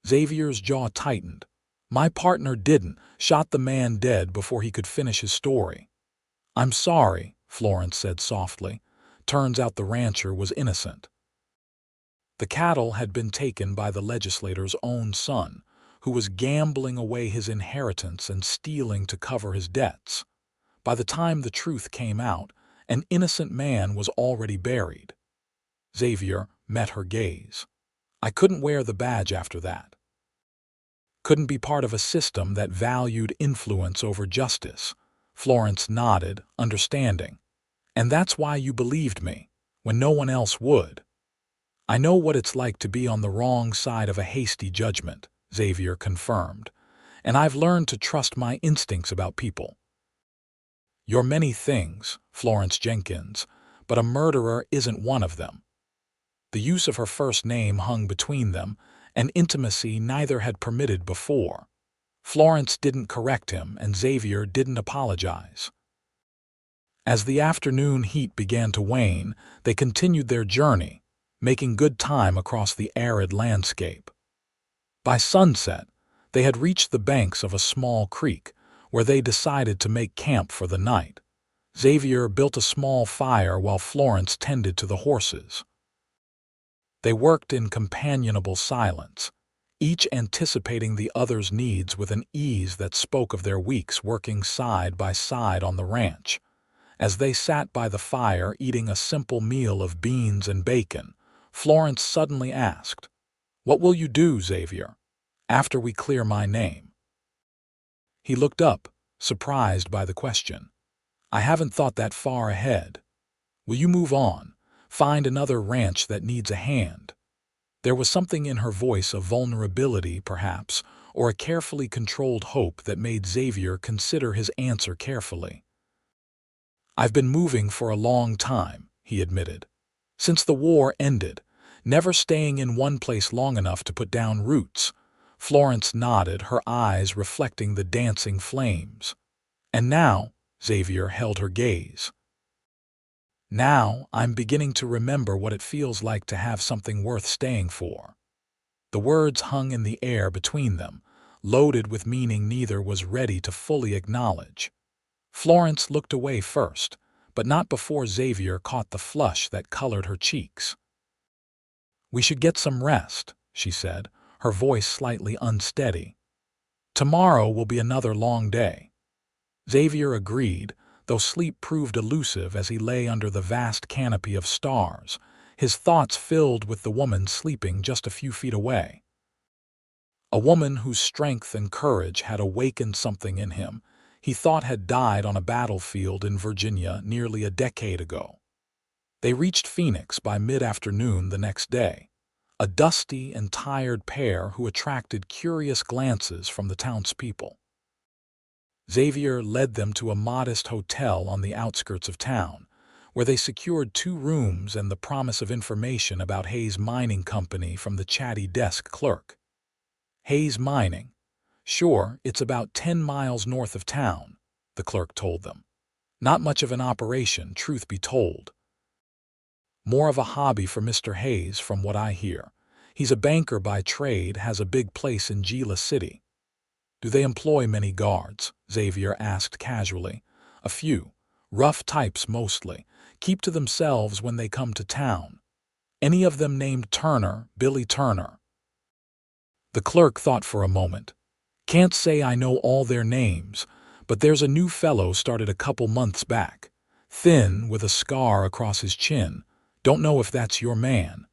Xavier's jaw tightened. "My partner didn't, shot the man dead before he could finish his story." "I'm sorry," Florence said softly. "Turns out the rancher was innocent." The cattle had been taken by the legislator's own son, who was gambling away his inheritance and stealing to cover his debts. By the time the truth came out, An innocent man was already buried. Xavier met her gaze. I couldn't wear the badge after that. Couldn't be part of a system that valued influence over justice. Florence nodded, understanding. And that's why you believed me, when no one else would. I know what it's like to be on the wrong side of a hasty judgment, Xavier confirmed, and I've learned to trust my instincts about people. You're many things, Florence Jenkins, but a murderer isn't one of them. The use of her first name hung between them, an intimacy neither had permitted before. Florence didn't correct him, and Xavier didn't apologize. As the afternoon heat began to wane, they continued their journey, making good time across the arid landscape. By sunset, they had reached the banks of a small creek, where they decided to make camp for the night. Xavier built a small fire while Florence tended to the horses. They worked in companionable silence, each anticipating the other's needs with an ease that spoke of their weeks working side by side on the ranch. As they sat by the fire eating a simple meal of beans and bacon, Florence suddenly asked, "What will you do, Xavier, after we clear my name?" He looked up, surprised by the question. "I haven't thought that far ahead. Will you move on, find another ranch that needs a hand?" There was something in her voice of vulnerability, perhaps, or a carefully controlled hope that made Xavier consider his answer carefully. "I've been moving for a long time," he admitted. "Since the war ended, never staying in one place long enough to put down roots." Florence nodded, her eyes reflecting the dancing flames. "And now," Xavier held her gaze, "now I'm beginning to remember what it feels like to have something worth staying for." The words hung in the air between them, loaded with meaning neither was ready to fully acknowledge. Florence looked away first, but not before Xavier caught the flush that colored her cheeks. "We should get some rest," she said, her voice slightly unsteady. "Tomorrow will be another long day." Xavier agreed, though sleep proved elusive as he lay under the vast canopy of stars, his thoughts filled with the woman sleeping just a few feet away. A woman whose strength and courage had awakened something in him he thought had died on a battlefield in Virginia nearly a decade ago. They reached Phoenix by mid-afternoon the next day, a dusty and tired pair who attracted curious glances from the townspeople. Xavier led them to a modest hotel on the outskirts of town, where they secured 2 rooms and the promise of information about Hayes Mining Company from the chatty desk clerk. "Hayes Mining? Sure, it's about 10 miles north of town," the clerk told them. "Not much of an operation, truth be told. More of a hobby for Mr. Hayes, from what I hear. He's a banker by trade, has a big place in Gila City." "Do they employ many guards?" Xavier asked casually. "A few. Rough types mostly. Keep to themselves when they come to town. Any of them named Turner, Billy Turner?" The clerk thought for a moment. "Can't say I know all their names, but there's a new fellow started a couple months back. Thin, with a scar across his chin. Don't know if that's your man."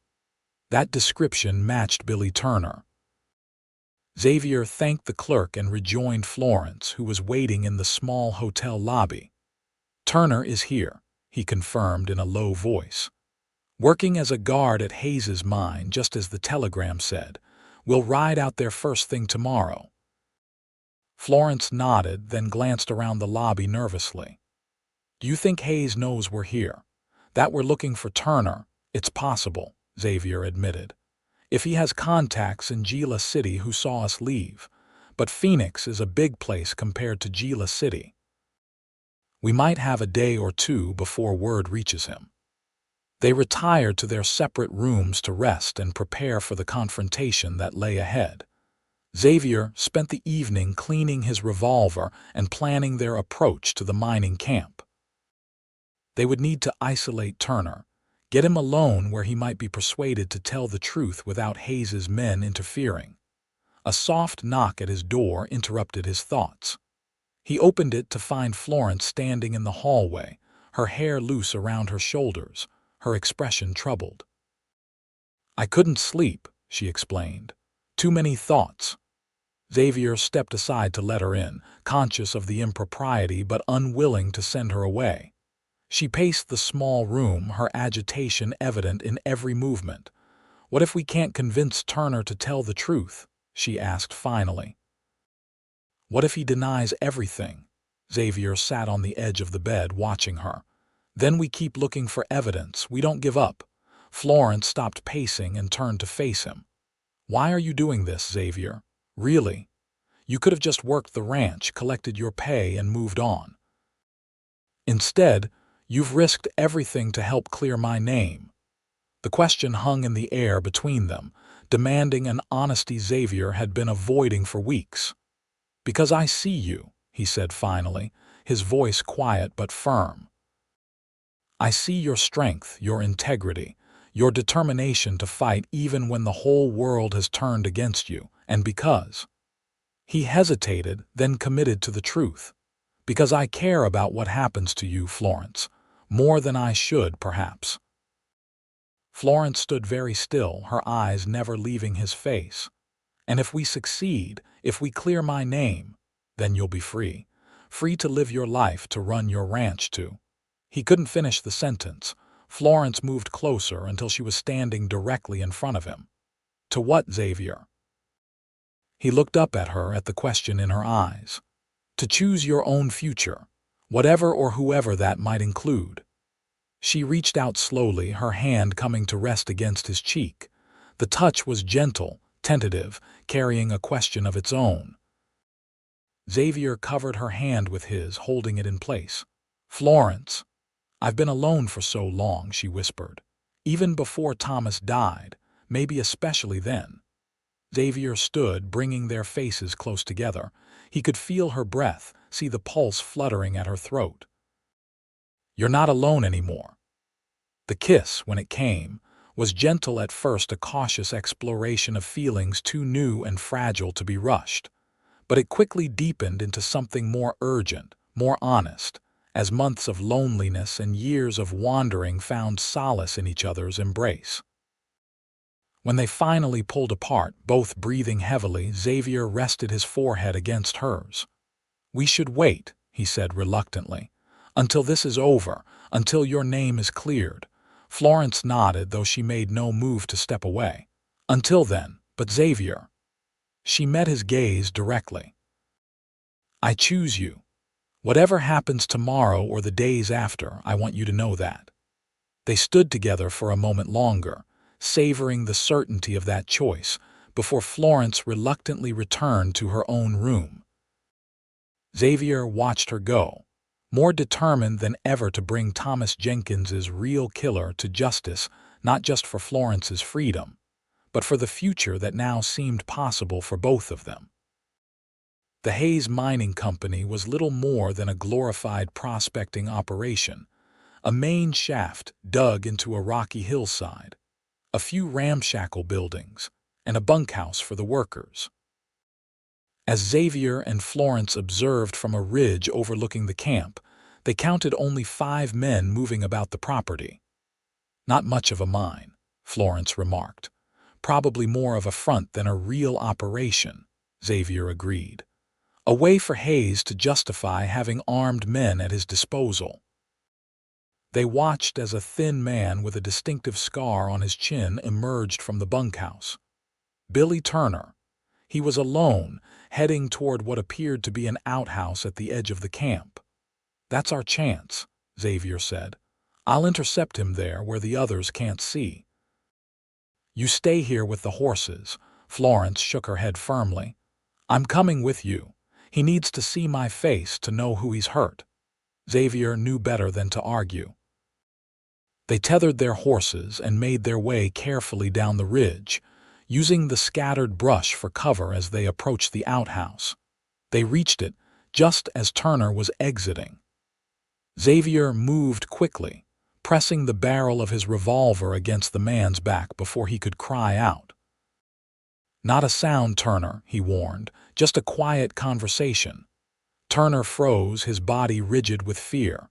That description matched Billy Turner. Xavier thanked the clerk and rejoined Florence, who was waiting in the small hotel lobby. "Turner is here," he confirmed in a low voice. "Working as a guard at Hayes's mine, just as the telegram said. We'll ride out there first thing tomorrow." Florence nodded, then glanced around the lobby nervously. "Do you think Hayes knows we're here? That we're looking for Turner?" "It's possible," Xavier admitted. "If he has contacts in Gila City who saw us leave. But Phoenix is a big place compared to Gila City. We might have a day or two before word reaches him." They retired to their separate rooms to rest and prepare for the confrontation that lay ahead. Xavier spent the evening cleaning his revolver and planning their approach to the mining camp. They would need to isolate Turner, get him alone where he might be persuaded to tell the truth without Hayes's men interfering. A soft knock at his door interrupted his thoughts. He opened it to find Florence standing in the hallway, her hair loose around her shoulders, her expression troubled. "I couldn't sleep," she explained. "Too many thoughts." Xavier stepped aside to let her in, conscious of the impropriety but unwilling to send her away. She paced the small room, her agitation evident in every movement. "What if we can't convince Turner to tell the truth?" she asked finally. "What if he denies everything?" Xavier sat on the edge of the bed, watching her. "Then we keep looking for evidence. We don't give up." Florence stopped pacing and turned to face him. "Why are you doing this, Xavier? Really? You could have just worked the ranch, collected your pay, and moved on. Instead, you've risked everything to help clear my name." The question hung in the air between them, demanding an honesty Xavier had been avoiding for weeks. "Because I see you," he said finally, his voice quiet but firm. "I see your strength, your integrity, your determination to fight even when the whole world has turned against you, and because—" He hesitated, then committed to the truth. "Because I care about what happens to you, Florence, more than I should, perhaps." Florence stood very still, her eyes never leaving his face. "And if we succeed, if we clear my name, then you'll be free. Free to live your life, to run your ranch too." He couldn't finish the sentence. Florence moved closer until she was standing directly in front of him. "To what, Xavier?" He looked up at her, at the question in her eyes. "To choose your own future, whatever or whoever that might include." She reached out slowly, her hand coming to rest against his cheek. The touch was gentle, tentative, carrying a question of its own. Xavier covered her hand with his, holding it in place. "Florence, I've been alone for so long," she whispered. "Even before Thomas died, maybe especially then." Xavier stood, bringing their faces close together. He could feel her breath, see the pulse fluttering at her throat. "You're not alone anymore." The kiss, when it came, was gentle at first, a cautious exploration of feelings too new and fragile to be rushed. But it quickly deepened into something more urgent, more honest, as months of loneliness and years of wandering found solace in each other's embrace. When they finally pulled apart, both breathing heavily, Xavier rested his forehead against hers. "We should wait," he said reluctantly, "until this is over, until your name is cleared." Florence nodded, though she made no move to step away. "Until then, but Xavier—" She met his gaze directly. "I choose you. Whatever happens tomorrow or the days after, I want you to know that." They stood together for a moment longer, savoring the certainty of that choice, before Florence reluctantly returned to her own room. Xavier watched her go, more determined than ever to bring Thomas Jenkins's real killer to justice, not just for Florence's freedom, but for the future that now seemed possible for both of them. The Hayes Mining Company was little more than a glorified prospecting operation, a main shaft dug into a rocky hillside, a few ramshackle buildings, and a bunkhouse for the workers. As Xavier and Florence observed from a ridge overlooking the camp, they counted only 5 men moving about the property. "Not much of a mine," Florence remarked. "Probably more of a front than a real operation," Xavier agreed. "A way for Hayes to justify having armed men at his disposal." They watched as a thin man with a distinctive scar on his chin emerged from the bunkhouse. Billy Turner. He was alone, heading toward what appeared to be an outhouse at the edge of the camp. "That's our chance," Xavier said. "I'll intercept him there where the others can't see." "You stay here with the horses." Florence shook her head firmly. "I'm coming with you. He needs to see my face to know who he's hurt." Xavier knew better than to argue. They tethered their horses and made their way carefully down the ridge, using the scattered brush for cover as they approached the outhouse. They reached it just as Turner was exiting. Xavier moved quickly, pressing the barrel of his revolver against the man's back before he could cry out. "Not a sound, Turner," he warned, "just a quiet conversation." Turner froze, his body rigid with fear.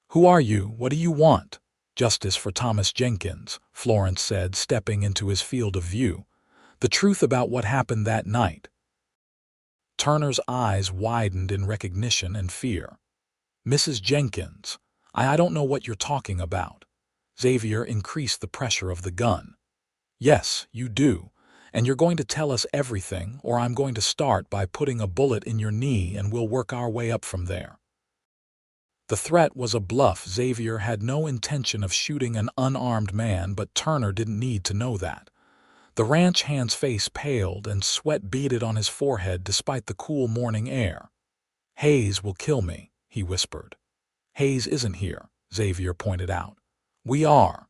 "Who are you? What do you want?" "Justice for Thomas Jenkins," Florence said, stepping into his field of view. "The truth about what happened that night." Turner's eyes widened in recognition and fear. "Mrs. Jenkins, I don't know what you're talking about." Xavier increased the pressure of the gun. "Yes, you do. And you're going to tell us everything, or I'm going to start by putting a bullet in your knee and we'll work our way up from there." The threat was a bluff. Xavier had no intention of shooting an unarmed man, but Turner didn't need to know that. The ranch hand's face paled and sweat beaded on his forehead despite the cool morning air. "Hayes will kill me," he whispered. "Hayes isn't here," Xavier pointed out. "We are.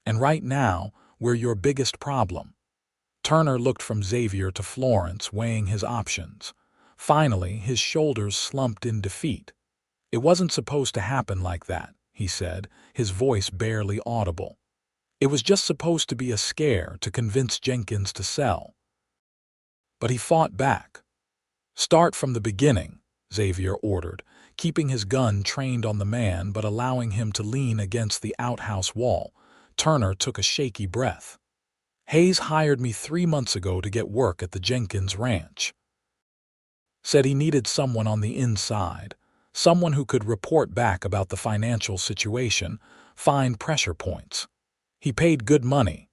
And right now, we're your biggest problem." Turner looked from Xavier to Florence, weighing his options. Finally, his shoulders slumped in defeat. "It wasn't supposed to happen like that," he said, his voice barely audible. "It was just supposed to be a scare to convince Jenkins to sell." But he fought back. "Start from the beginning," Xavier ordered, keeping his gun trained on the man but allowing him to lean against the outhouse wall. Turner took a shaky breath. "Hayes hired me 3 months ago to get work at the Jenkins ranch. Said he needed someone on the inside, someone who could report back about the financial situation, find pressure points. He paid good money."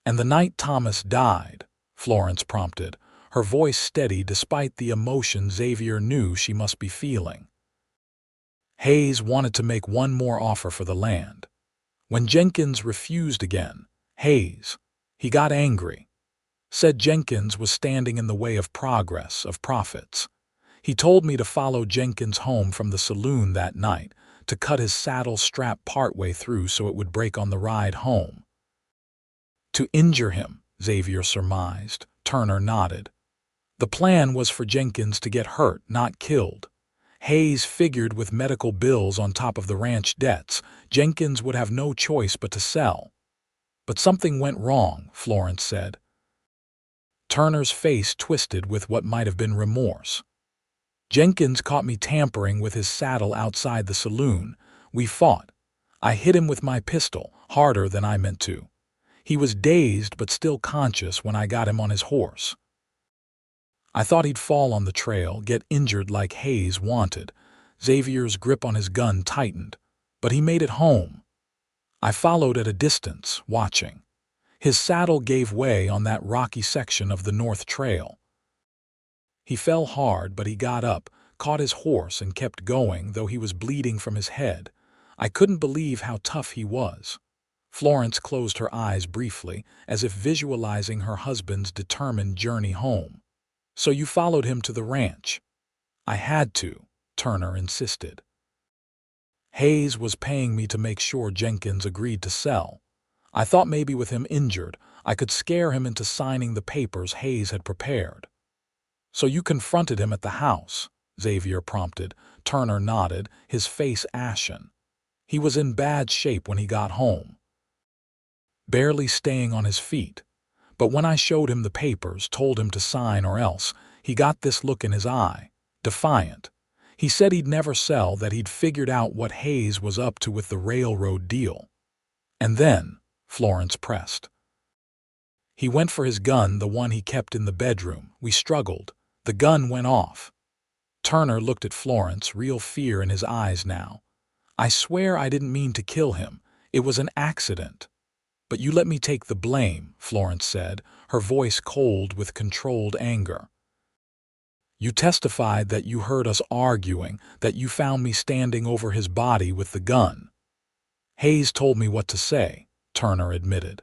"And the night Thomas died," Florence prompted, her voice steady despite the emotion Xavier knew she must be feeling. "Hayes wanted to make one more offer for the land. When Jenkins refused again, he got angry. Said Jenkins was standing in the way of progress, of profits. He told me to follow Jenkins home from the saloon that night, to cut his saddle strap partway through so it would break on the ride home." "To injure him," Xavier surmised. Turner nodded. "The plan was for Jenkins to get hurt, not killed. Hayes figured with medical bills on top of the ranch debts, Jenkins would have no choice but to sell." "But something went wrong," Florence said. Turner's face twisted with what might have been remorse. "Jenkins caught me tampering with his saddle outside the saloon. We fought. I hit him with my pistol, harder than I meant to. He was dazed but still conscious when I got him on his horse. I thought he'd fall on the trail, get injured like Hayes wanted." Xavier's grip on his gun tightened. "But he made it home. I followed at a distance, watching. His saddle gave way on that rocky section of the North Trail. He fell hard, but he got up, caught his horse, and kept going, though he was bleeding from his head. I couldn't believe how tough he was." Florence closed her eyes briefly, as if visualizing her husband's determined journey home. "So you followed him to the ranch?" "I had to," Turner insisted. "Hayes was paying me to make sure Jenkins agreed to sell. I thought maybe with him injured, I could scare him into signing the papers Hayes had prepared." "So you confronted him at the house?" Xavier prompted. Turner nodded, his face ashen. "He was in bad shape when he got home, barely staying on his feet. But when I showed him the papers, told him to sign or else, he got this look in his eye, defiant. He said he'd never sell, that he'd figured out what Hayes was up to with the railroad deal." "And then," Florence pressed. "He went for his gun, the one he kept in the bedroom. We struggled. The gun went off." Turner looked at Florence, real fear in his eyes now. "I swear I didn't mean to kill him. It was an accident." "But you let me take the blame," Florence said, her voice cold with controlled anger. "You testified that you heard us arguing, that you found me standing over his body with the gun." "Hayes told me what to say," Turner admitted.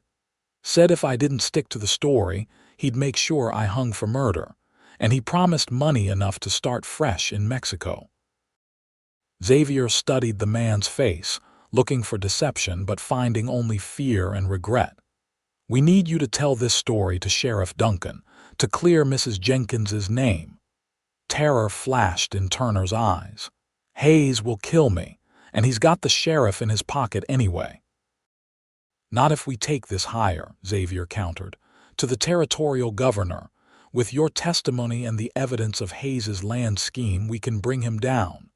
"Said if I didn't stick to the story, he'd make sure I hung for murder, and he promised money enough to start fresh in Mexico." Xavier studied the man's face, looking for deception but finding only fear and regret. "We need you to tell this story to Sheriff Duncan, to clear Mrs. Jenkins's name." Terror flashed in Turner's eyes. "Hayes will kill me, and he's got the sheriff in his pocket anyway." "Not if we take this higher," Xavier countered, "to the territorial governor. With your testimony and the evidence of Hayes's land scheme, we can bring him down."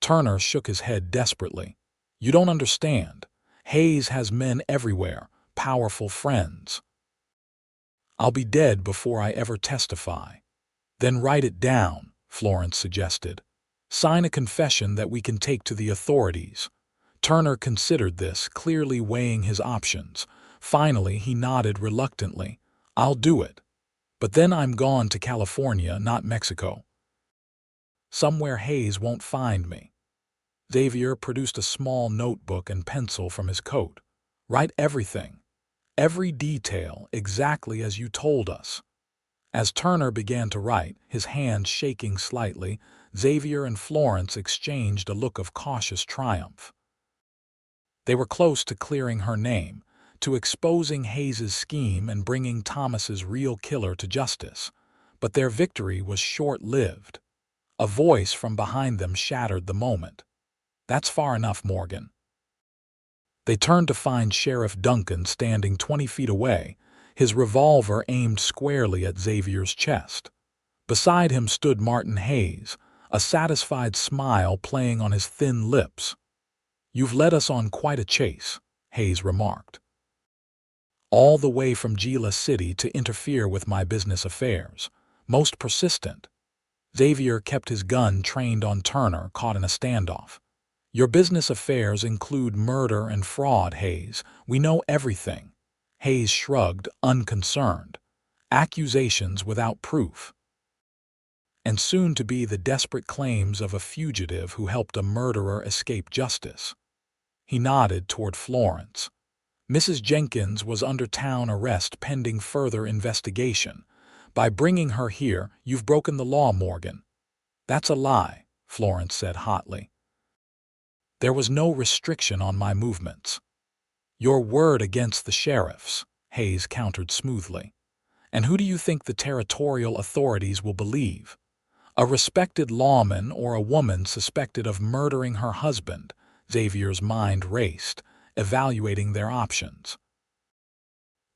Turner shook his head desperately. You don't understand. Hayes has men everywhere, powerful friends. I'll be dead before I ever testify. Then write it down, Florence suggested. Sign a confession that we can take to the authorities. Turner considered this, clearly weighing his options. Finally, he nodded reluctantly. I'll do it. But then I'm gone to California, not Mexico. Somewhere Hayes won't find me. Xavier produced a small notebook and pencil from his coat. Write everything. Every detail, exactly as you told us. As Turner began to write, his hand shaking slightly, Xavier and Florence exchanged a look of cautious triumph. They were close to clearing her name, to exposing Hayes's scheme and bringing Thomas's real killer to justice. But their victory was short-lived. A voice from behind them shattered the moment. That's far enough, Morgan. They turned to find Sheriff Duncan standing 20 feet away, his revolver aimed squarely at Xavier's chest. Beside him stood Martin Hayes, a satisfied smile playing on his thin lips. You've led us on quite a chase, Hayes remarked. All the way from Gila City to interfere with my business affairs. Most persistent. Xavier kept his gun trained on Turner, caught in a standoff. Your business affairs include murder and fraud, Hayes. We know everything. Hayes shrugged, unconcerned. Accusations without proof. And soon to be the desperate claims of a fugitive who helped a murderer escape justice. He nodded toward Florence. Mrs. Jenkins was under town arrest pending further investigation. By bringing her here, you've broken the law, Morgan. That's a lie, Florence said hotly. There was no restriction on my movements. Your word against the sheriffs, Hayes countered smoothly. And who do you think the territorial authorities will believe? A respected lawman or a woman suspected of murdering her husband? Xavier's mind raced, evaluating their options.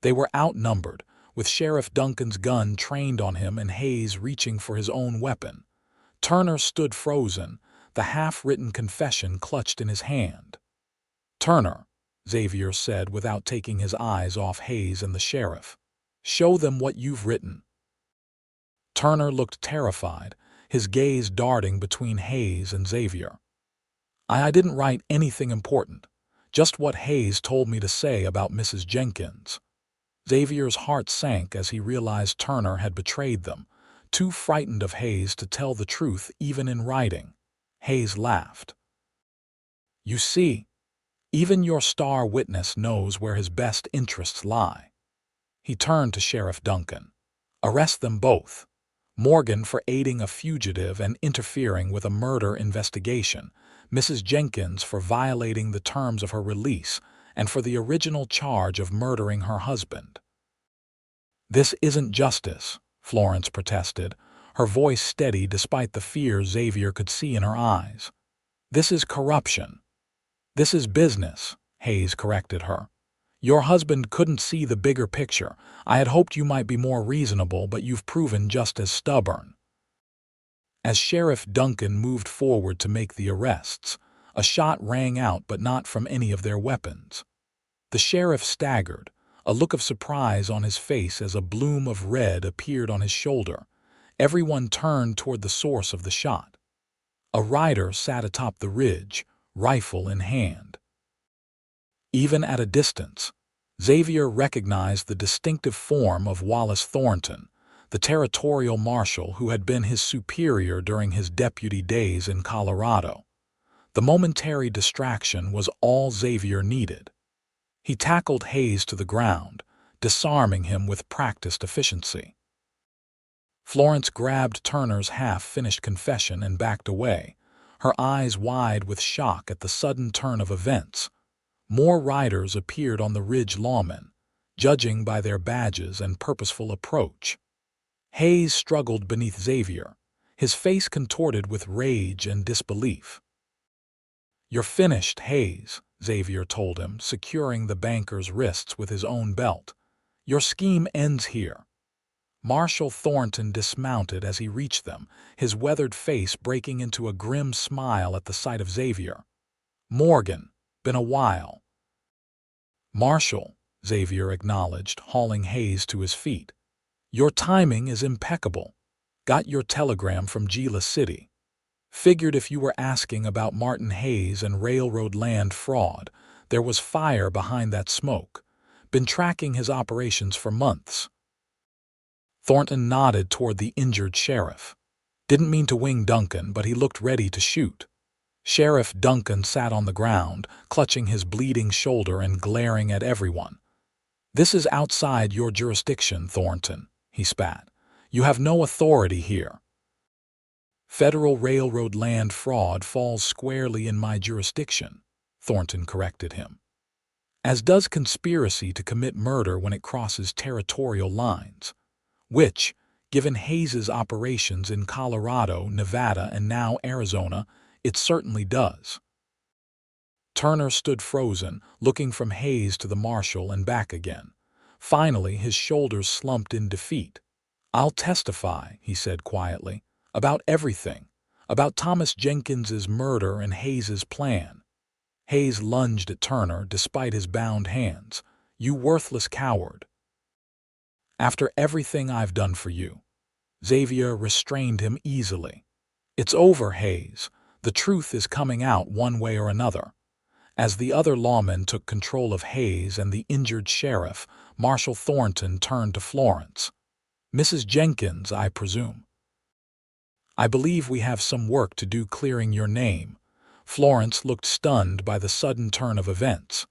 They were outnumbered, with Sheriff Duncan's gun trained on him and Hayes reaching for his own weapon. Turner stood frozen, the half-written confession clutched in his hand. Turner, Xavier said without taking his eyes off Hayes and the sheriff. Show them what you've written. Turner looked terrified, his gaze darting between Hayes and Xavier. I didn't write anything important, just what Hayes told me to say about Mrs. Jenkins. Xavier's heart sank as he realized Turner had betrayed them, too frightened of Hayes to tell the truth even in writing. Hayes laughed. You see, even your star witness knows where his best interests lie. He turned to Sheriff Duncan. Arrest them both. Morgan for aiding a fugitive and interfering with a murder investigation, Mrs. Jenkins for violating the terms of her release, and for the original charge of murdering her husband. This isn't justice, Florence protested, her voice steady despite the fear Xavier could see in her eyes. This is corruption. This is business, Hayes corrected her. Your husband couldn't see the bigger picture. I had hoped you might be more reasonable, but you've proven just as stubborn. As Sheriff Duncan moved forward to make the arrests, a shot rang out but not from any of their weapons. The sheriff staggered, a look of surprise on his face as a bloom of red appeared on his shoulder. Everyone turned toward the source of the shot. A rider sat atop the ridge, rifle in hand. Even at a distance, Xavier recognized the distinctive form of Wallace Thornton, the territorial marshal who had been his superior during his deputy days in Colorado. The momentary distraction was all Xavier needed. He tackled Hayes to the ground, disarming him with practiced efficiency. Florence grabbed Turner's half-finished confession and backed away, her eyes wide with shock at the sudden turn of events. More riders appeared on the ridge lawmen, judging by their badges and purposeful approach. Hayes struggled beneath Xavier, his face contorted with rage and disbelief. You're finished, Hayes, Xavier told him, securing the banker's wrists with his own belt. Your scheme ends here. Marshal Thornton dismounted as he reached them, his weathered face breaking into a grim smile at the sight of Xavier. "Morgan, been a while." "Marshal," Xavier acknowledged, hauling Hayes to his feet. "Your timing is impeccable. Got your telegram from Gila City. Figured if you were asking about Martin Hayes and railroad land fraud, there was fire behind that smoke. Been tracking his operations for months." Thornton nodded toward the injured sheriff. Didn't mean to wing Duncan, but he looked ready to shoot. Sheriff Duncan sat on the ground, clutching his bleeding shoulder and glaring at everyone. "This is outside your jurisdiction, Thornton," he spat. "You have no authority here." "Federal railroad land fraud falls squarely in my jurisdiction," Thornton corrected him. "As does conspiracy to commit murder when it crosses territorial lines. Which, given Hayes's operations in Colorado, Nevada, and now Arizona, it certainly does." Turner stood frozen, looking from Hayes to the marshal and back again. Finally, his shoulders slumped in defeat. "I'll testify," he said quietly, "about everything. About Thomas Jenkins's murder and Hayes's plan." Hayes lunged at Turner despite his bound hands. "You worthless coward. After everything I've done for you." Xavier restrained him easily. "It's over, Hayes. The truth is coming out one way or another." As the other lawmen took control of Hayes and the injured sheriff, Marshal Thornton turned to Florence. "Mrs. Jenkins, I presume." "I believe we have some work to do clearing your name." Florence looked stunned by the sudden turn of events.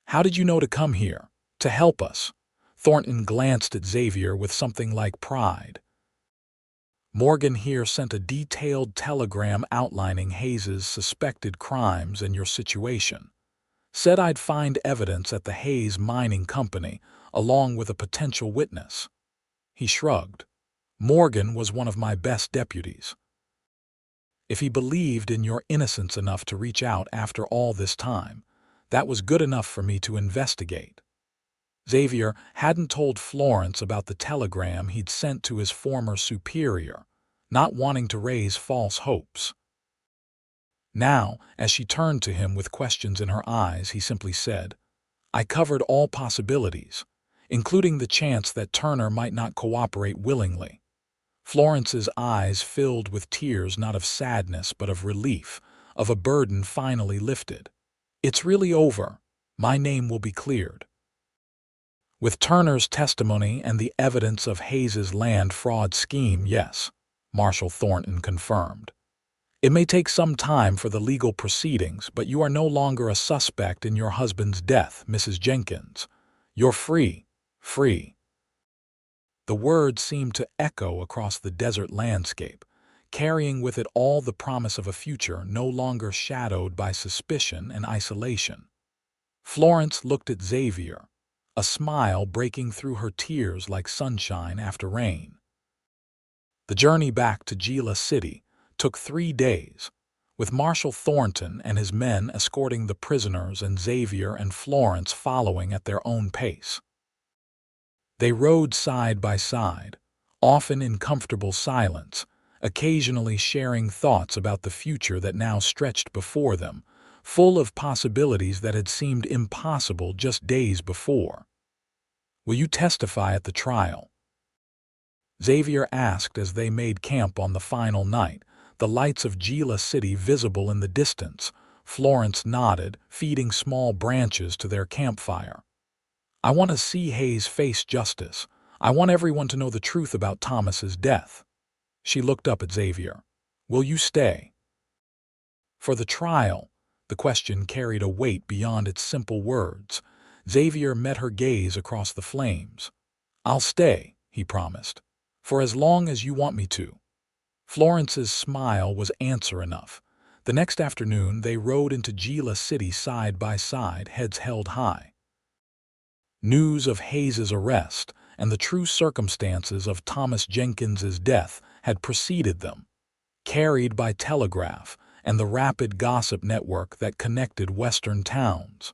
"How did you know to come here? To help us?" Thornton glanced at Xavier with something like pride. "Morgan here sent a detailed telegram outlining Hayes's suspected crimes and your situation. Said I'd find evidence at the Hayes Mining Company, along with a potential witness." He shrugged. "Morgan was one of my best deputies. If he believed in your innocence enough to reach out after all this time, that was good enough for me to investigate." Xavier hadn't told Florence about the telegram he'd sent to his former superior, not wanting to raise false hopes. Now, as she turned to him with questions in her eyes, he simply said, "I covered all possibilities, including the chance that Turner might not cooperate willingly." Florence's eyes filled with tears not of sadness but of relief, of a burden finally lifted. "It's really over. My name will be cleared." "With Turner's testimony and the evidence of Hayes's land fraud scheme, yes," Marshal Thornton confirmed. "It may take some time for the legal proceedings, but you are no longer a suspect in your husband's death, Mrs. Jenkins. You're free, free." The words seemed to echo across the desert landscape, carrying with it all the promise of a future no longer shadowed by suspicion and isolation. Florence looked at Xavier, a smile breaking through her tears like sunshine after rain. The journey back to Gila City took 3 days, with Marshal Thornton and his men escorting the prisoners and Xavier and Florence following at their own pace. They rode side by side, often in comfortable silence, occasionally sharing thoughts about the future that now stretched before them, full of possibilities that had seemed impossible just days before. "Will you testify at the trial?" Xavier asked as they made camp on the final night, the lights of Gila City visible in the distance. Florence nodded, feeding small branches to their campfire. "I want to see Hayes face justice. I want everyone to know the truth about Thomas's death." She looked up at Xavier. "Will you stay?" For the trial, the question carried a weight beyond its simple words. Xavier met her gaze across the flames. "I'll stay," he promised, "for as long as you want me to." Florence's smile was answer enough. The next afternoon they rode into Gila City side by side, heads held high. News of Hayes's arrest and the true circumstances of Thomas Jenkins's death had preceded them, carried by telegraph and the rapid gossip network that connected western towns.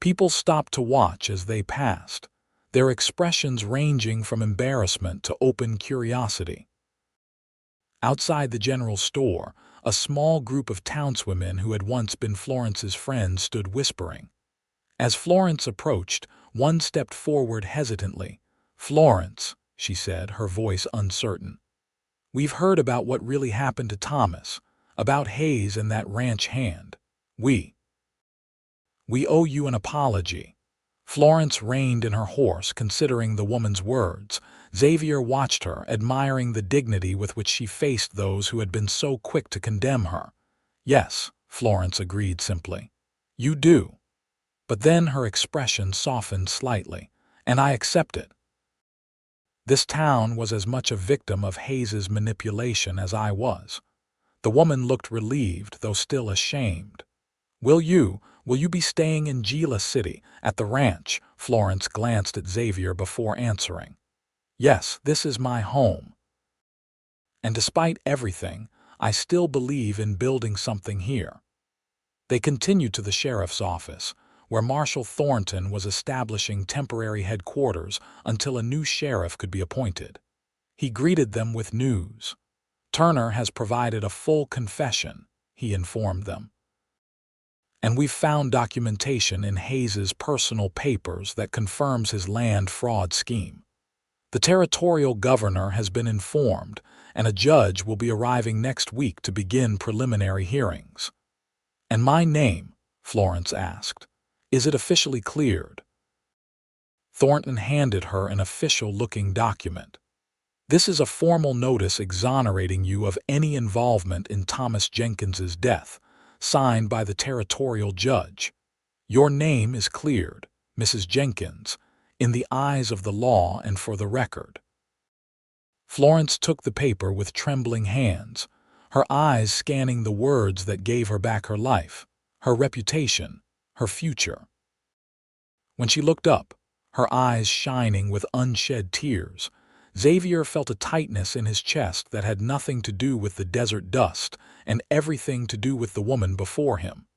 People stopped to watch as they passed, their expressions ranging from embarrassment to open curiosity. Outside the general store, a small group of townswomen who had once been Florence's friends stood whispering. As Florence approached, one stepped forward hesitantly. "Florence," she said, her voice uncertain. "We've heard about what really happened to Thomas, about Hayes and that ranch hand. We owe you an apology." Florence reined in her horse, considering the woman's words. Xavier watched her, admiring the dignity with which she faced those who had been so quick to condemn her. "Yes," Florence agreed simply. "You do." But then her expression softened slightly. "And I accept it. This town was as much a victim of Hayes's manipulation as I was." The woman looked relieved, though still ashamed. Will you be staying in Gila City, at the ranch?" Florence glanced at Xavier before answering. "Yes, this is my home. And despite everything, I still believe in building something here." They continued to the sheriff's office, where Marshal Thornton was establishing temporary headquarters until a new sheriff could be appointed. He greeted them with news. "Turner has provided a full confession," he informed them. "And we've found documentation in Hayes's personal papers that confirms his land fraud scheme. The territorial governor has been informed, and a judge will be arriving next week to begin preliminary hearings." "And my name?" Florence asked. "Is it officially cleared?" Thornton handed her an official-looking document. "This is a formal notice exonerating you of any involvement in Thomas Jenkins's death, signed by the territorial judge. Your name is cleared, Mrs. Jenkins, in the eyes of the law and for the record." Florence took the paper with trembling hands, her eyes scanning the words that gave her back her life, her reputation, her future. When she looked up, her eyes shining with unshed tears, Xavier felt a tightness in his chest that had nothing to do with the desert dust and everything to do with the woman before him.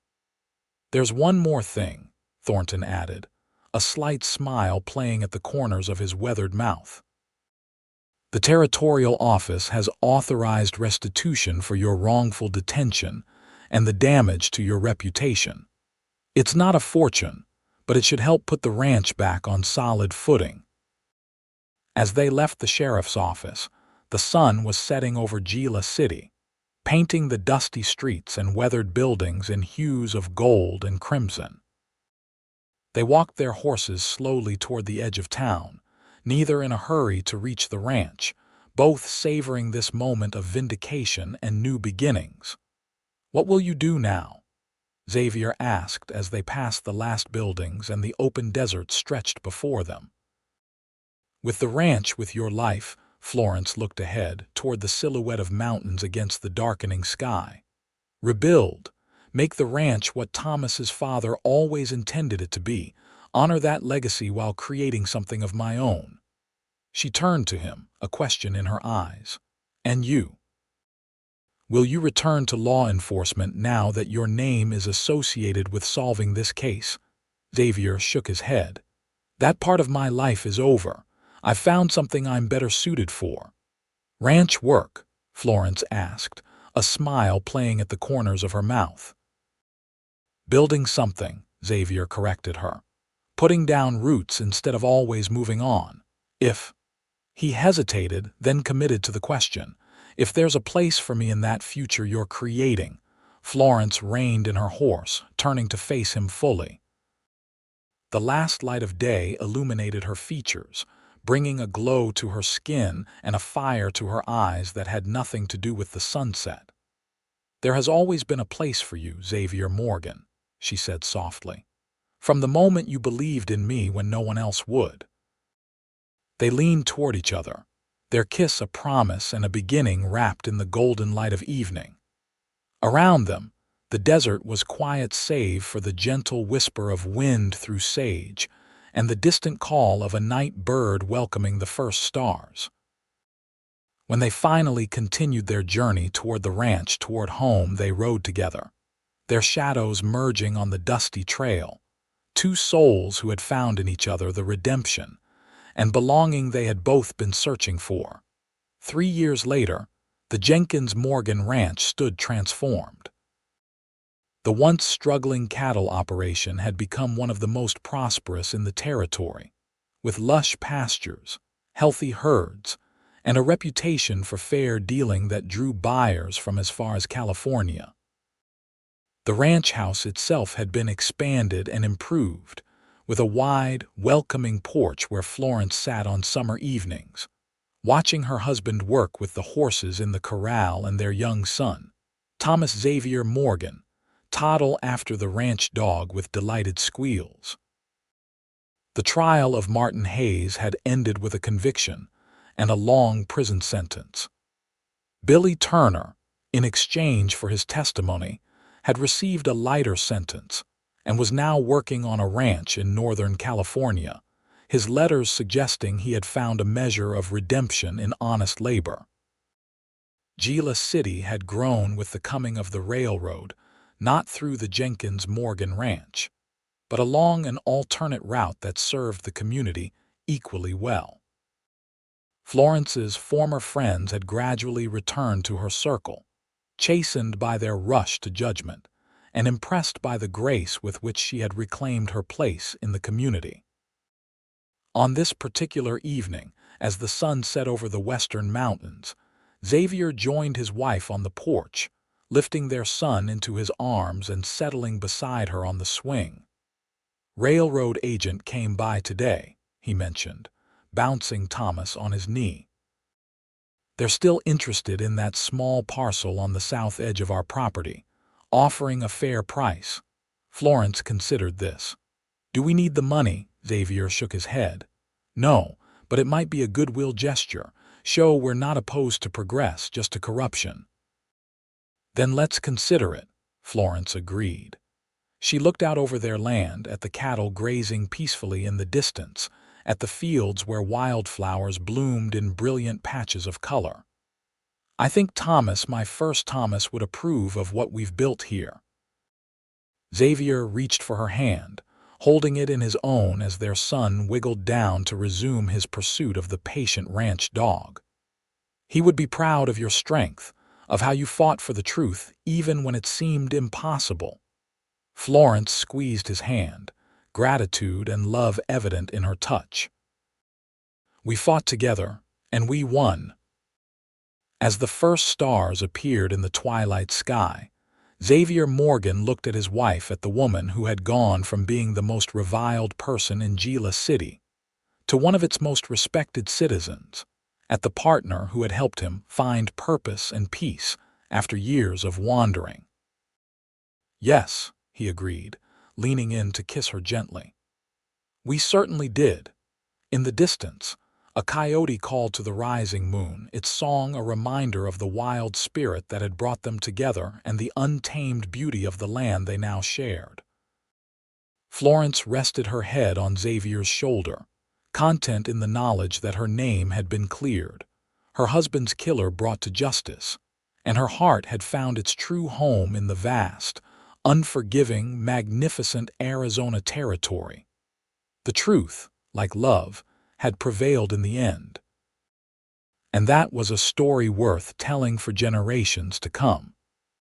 "There's one more thing," Thornton added, a slight smile playing at the corners of his weathered mouth. "The territorial office has authorized restitution for your wrongful detention and the damage to your reputation. It's not a fortune, but it should help put the ranch back on solid footing." As they left the sheriff's office, the sun was setting over Gila City, painting the dusty streets and weathered buildings in hues of gold and crimson. They walked their horses slowly toward the edge of town, neither in a hurry to reach the ranch, both savoring this moment of vindication and new beginnings. "What will you do now?" Xavier asked as they passed the last buildings and the open desert stretched before them. "With the ranch with your life," Florence looked ahead toward the silhouette of mountains against the darkening sky. "Rebuild. Make the ranch what Thomas's father always intended it to be. Honor that legacy while creating something of my own." She turned to him, a question in her eyes. "And you? Will you return to law enforcement now that your name is associated with solving this case?" Xavier shook his head. "That part of my life is over. I've found something I'm better suited for." "Ranch work?" Florence asked, a smile playing at the corners of her mouth. "Building something," Xavier corrected her. "Putting down roots instead of always moving on. If—" He hesitated, then committed to the question. "If there's a place for me in that future you're creating." Florence reined in her horse, turning to face him fully. The last light of day illuminated her features, bringing a glow to her skin and a fire to her eyes that had nothing to do with the sunset. "There has always been a place for you, Xavier Morgan," she said softly. "From the moment you believed in me when no one else would." They leaned toward each other, their kiss a promise and a beginning wrapped in the golden light of evening. Around them, the desert was quiet save for the gentle whisper of wind through sage and the distant call of a night bird welcoming the first stars. When they finally continued their journey toward the ranch, toward home, they rode together, their shadows merging on the dusty trail, two souls who had found in each other the redemption and belonging they had both been searching for. 3 years later, the Jenkins Morgan Ranch stood transformed. The once struggling cattle operation had become one of the most prosperous in the territory, with lush pastures, healthy herds, and a reputation for fair dealing that drew buyers from as far as California. The ranch house itself had been expanded and improved, with a wide, welcoming porch where Florence sat on summer evenings, watching her husband work with the horses in the corral and their young son, Thomas Xavier Morgan, toddle after the ranch dog with delighted squeals. The trial of Martin Hayes had ended with a conviction and a long prison sentence. Billy Turner, in exchange for his testimony, had received a lighter sentence and was now working on a ranch in Northern California, his letters suggesting he had found a measure of redemption in honest labor. Gila City had grown with the coming of the railroad, not through the Jenkins Morgan Ranch, but along an alternate route that served the community equally well. Florence's former friends had gradually returned to her circle, chastened by their rush to judgment, and impressed by the grace with which she had reclaimed her place in the community. On this particular evening, as the sun set over the western mountains, Xavier joined his wife on the porch, lifting their son into his arms and settling beside her on the swing. "Railroad agent came by today," he mentioned, bouncing Thomas on his knee. "They're still interested in that small parcel on the south edge of our property, offering a fair price." Florence considered this. "Do we need the money?" Xavier shook his head. "No, but it might be a goodwill gesture. Show we're not opposed to progress, just to corruption." "Then let's consider it," Florence agreed. She looked out over their land, at the cattle grazing peacefully in the distance, at the fields where wildflowers bloomed in brilliant patches of color. "I think Thomas, my first Thomas, would approve of what we've built here." Xavier reached for her hand, holding it in his own as their son wiggled down to resume his pursuit of the patient ranch dog. "He would be proud of your strength, of how you fought for the truth even when it seemed impossible." Florence squeezed his hand, gratitude and love evident in her touch. "We fought together, and we won." As the first stars appeared in the twilight sky, Xavier Morgan looked at his wife, at the woman who had gone from being the most reviled person in Gila City to one of its most respected citizens, at the partner who had helped him find purpose and peace after years of wandering. "Yes," he agreed, leaning in to kiss her gently. "We certainly did." In the distance, a coyote called to the rising moon, its song a reminder of the wild spirit that had brought them together and the untamed beauty of the land they now shared. Florence rested her head on Xavier's shoulder, content in the knowledge that her name had been cleared, her husband's killer brought to justice, and her heart had found its true home in the vast, unforgiving, magnificent Arizona territory. The truth, like love, had prevailed in the end. And that was a story worth telling for generations to come.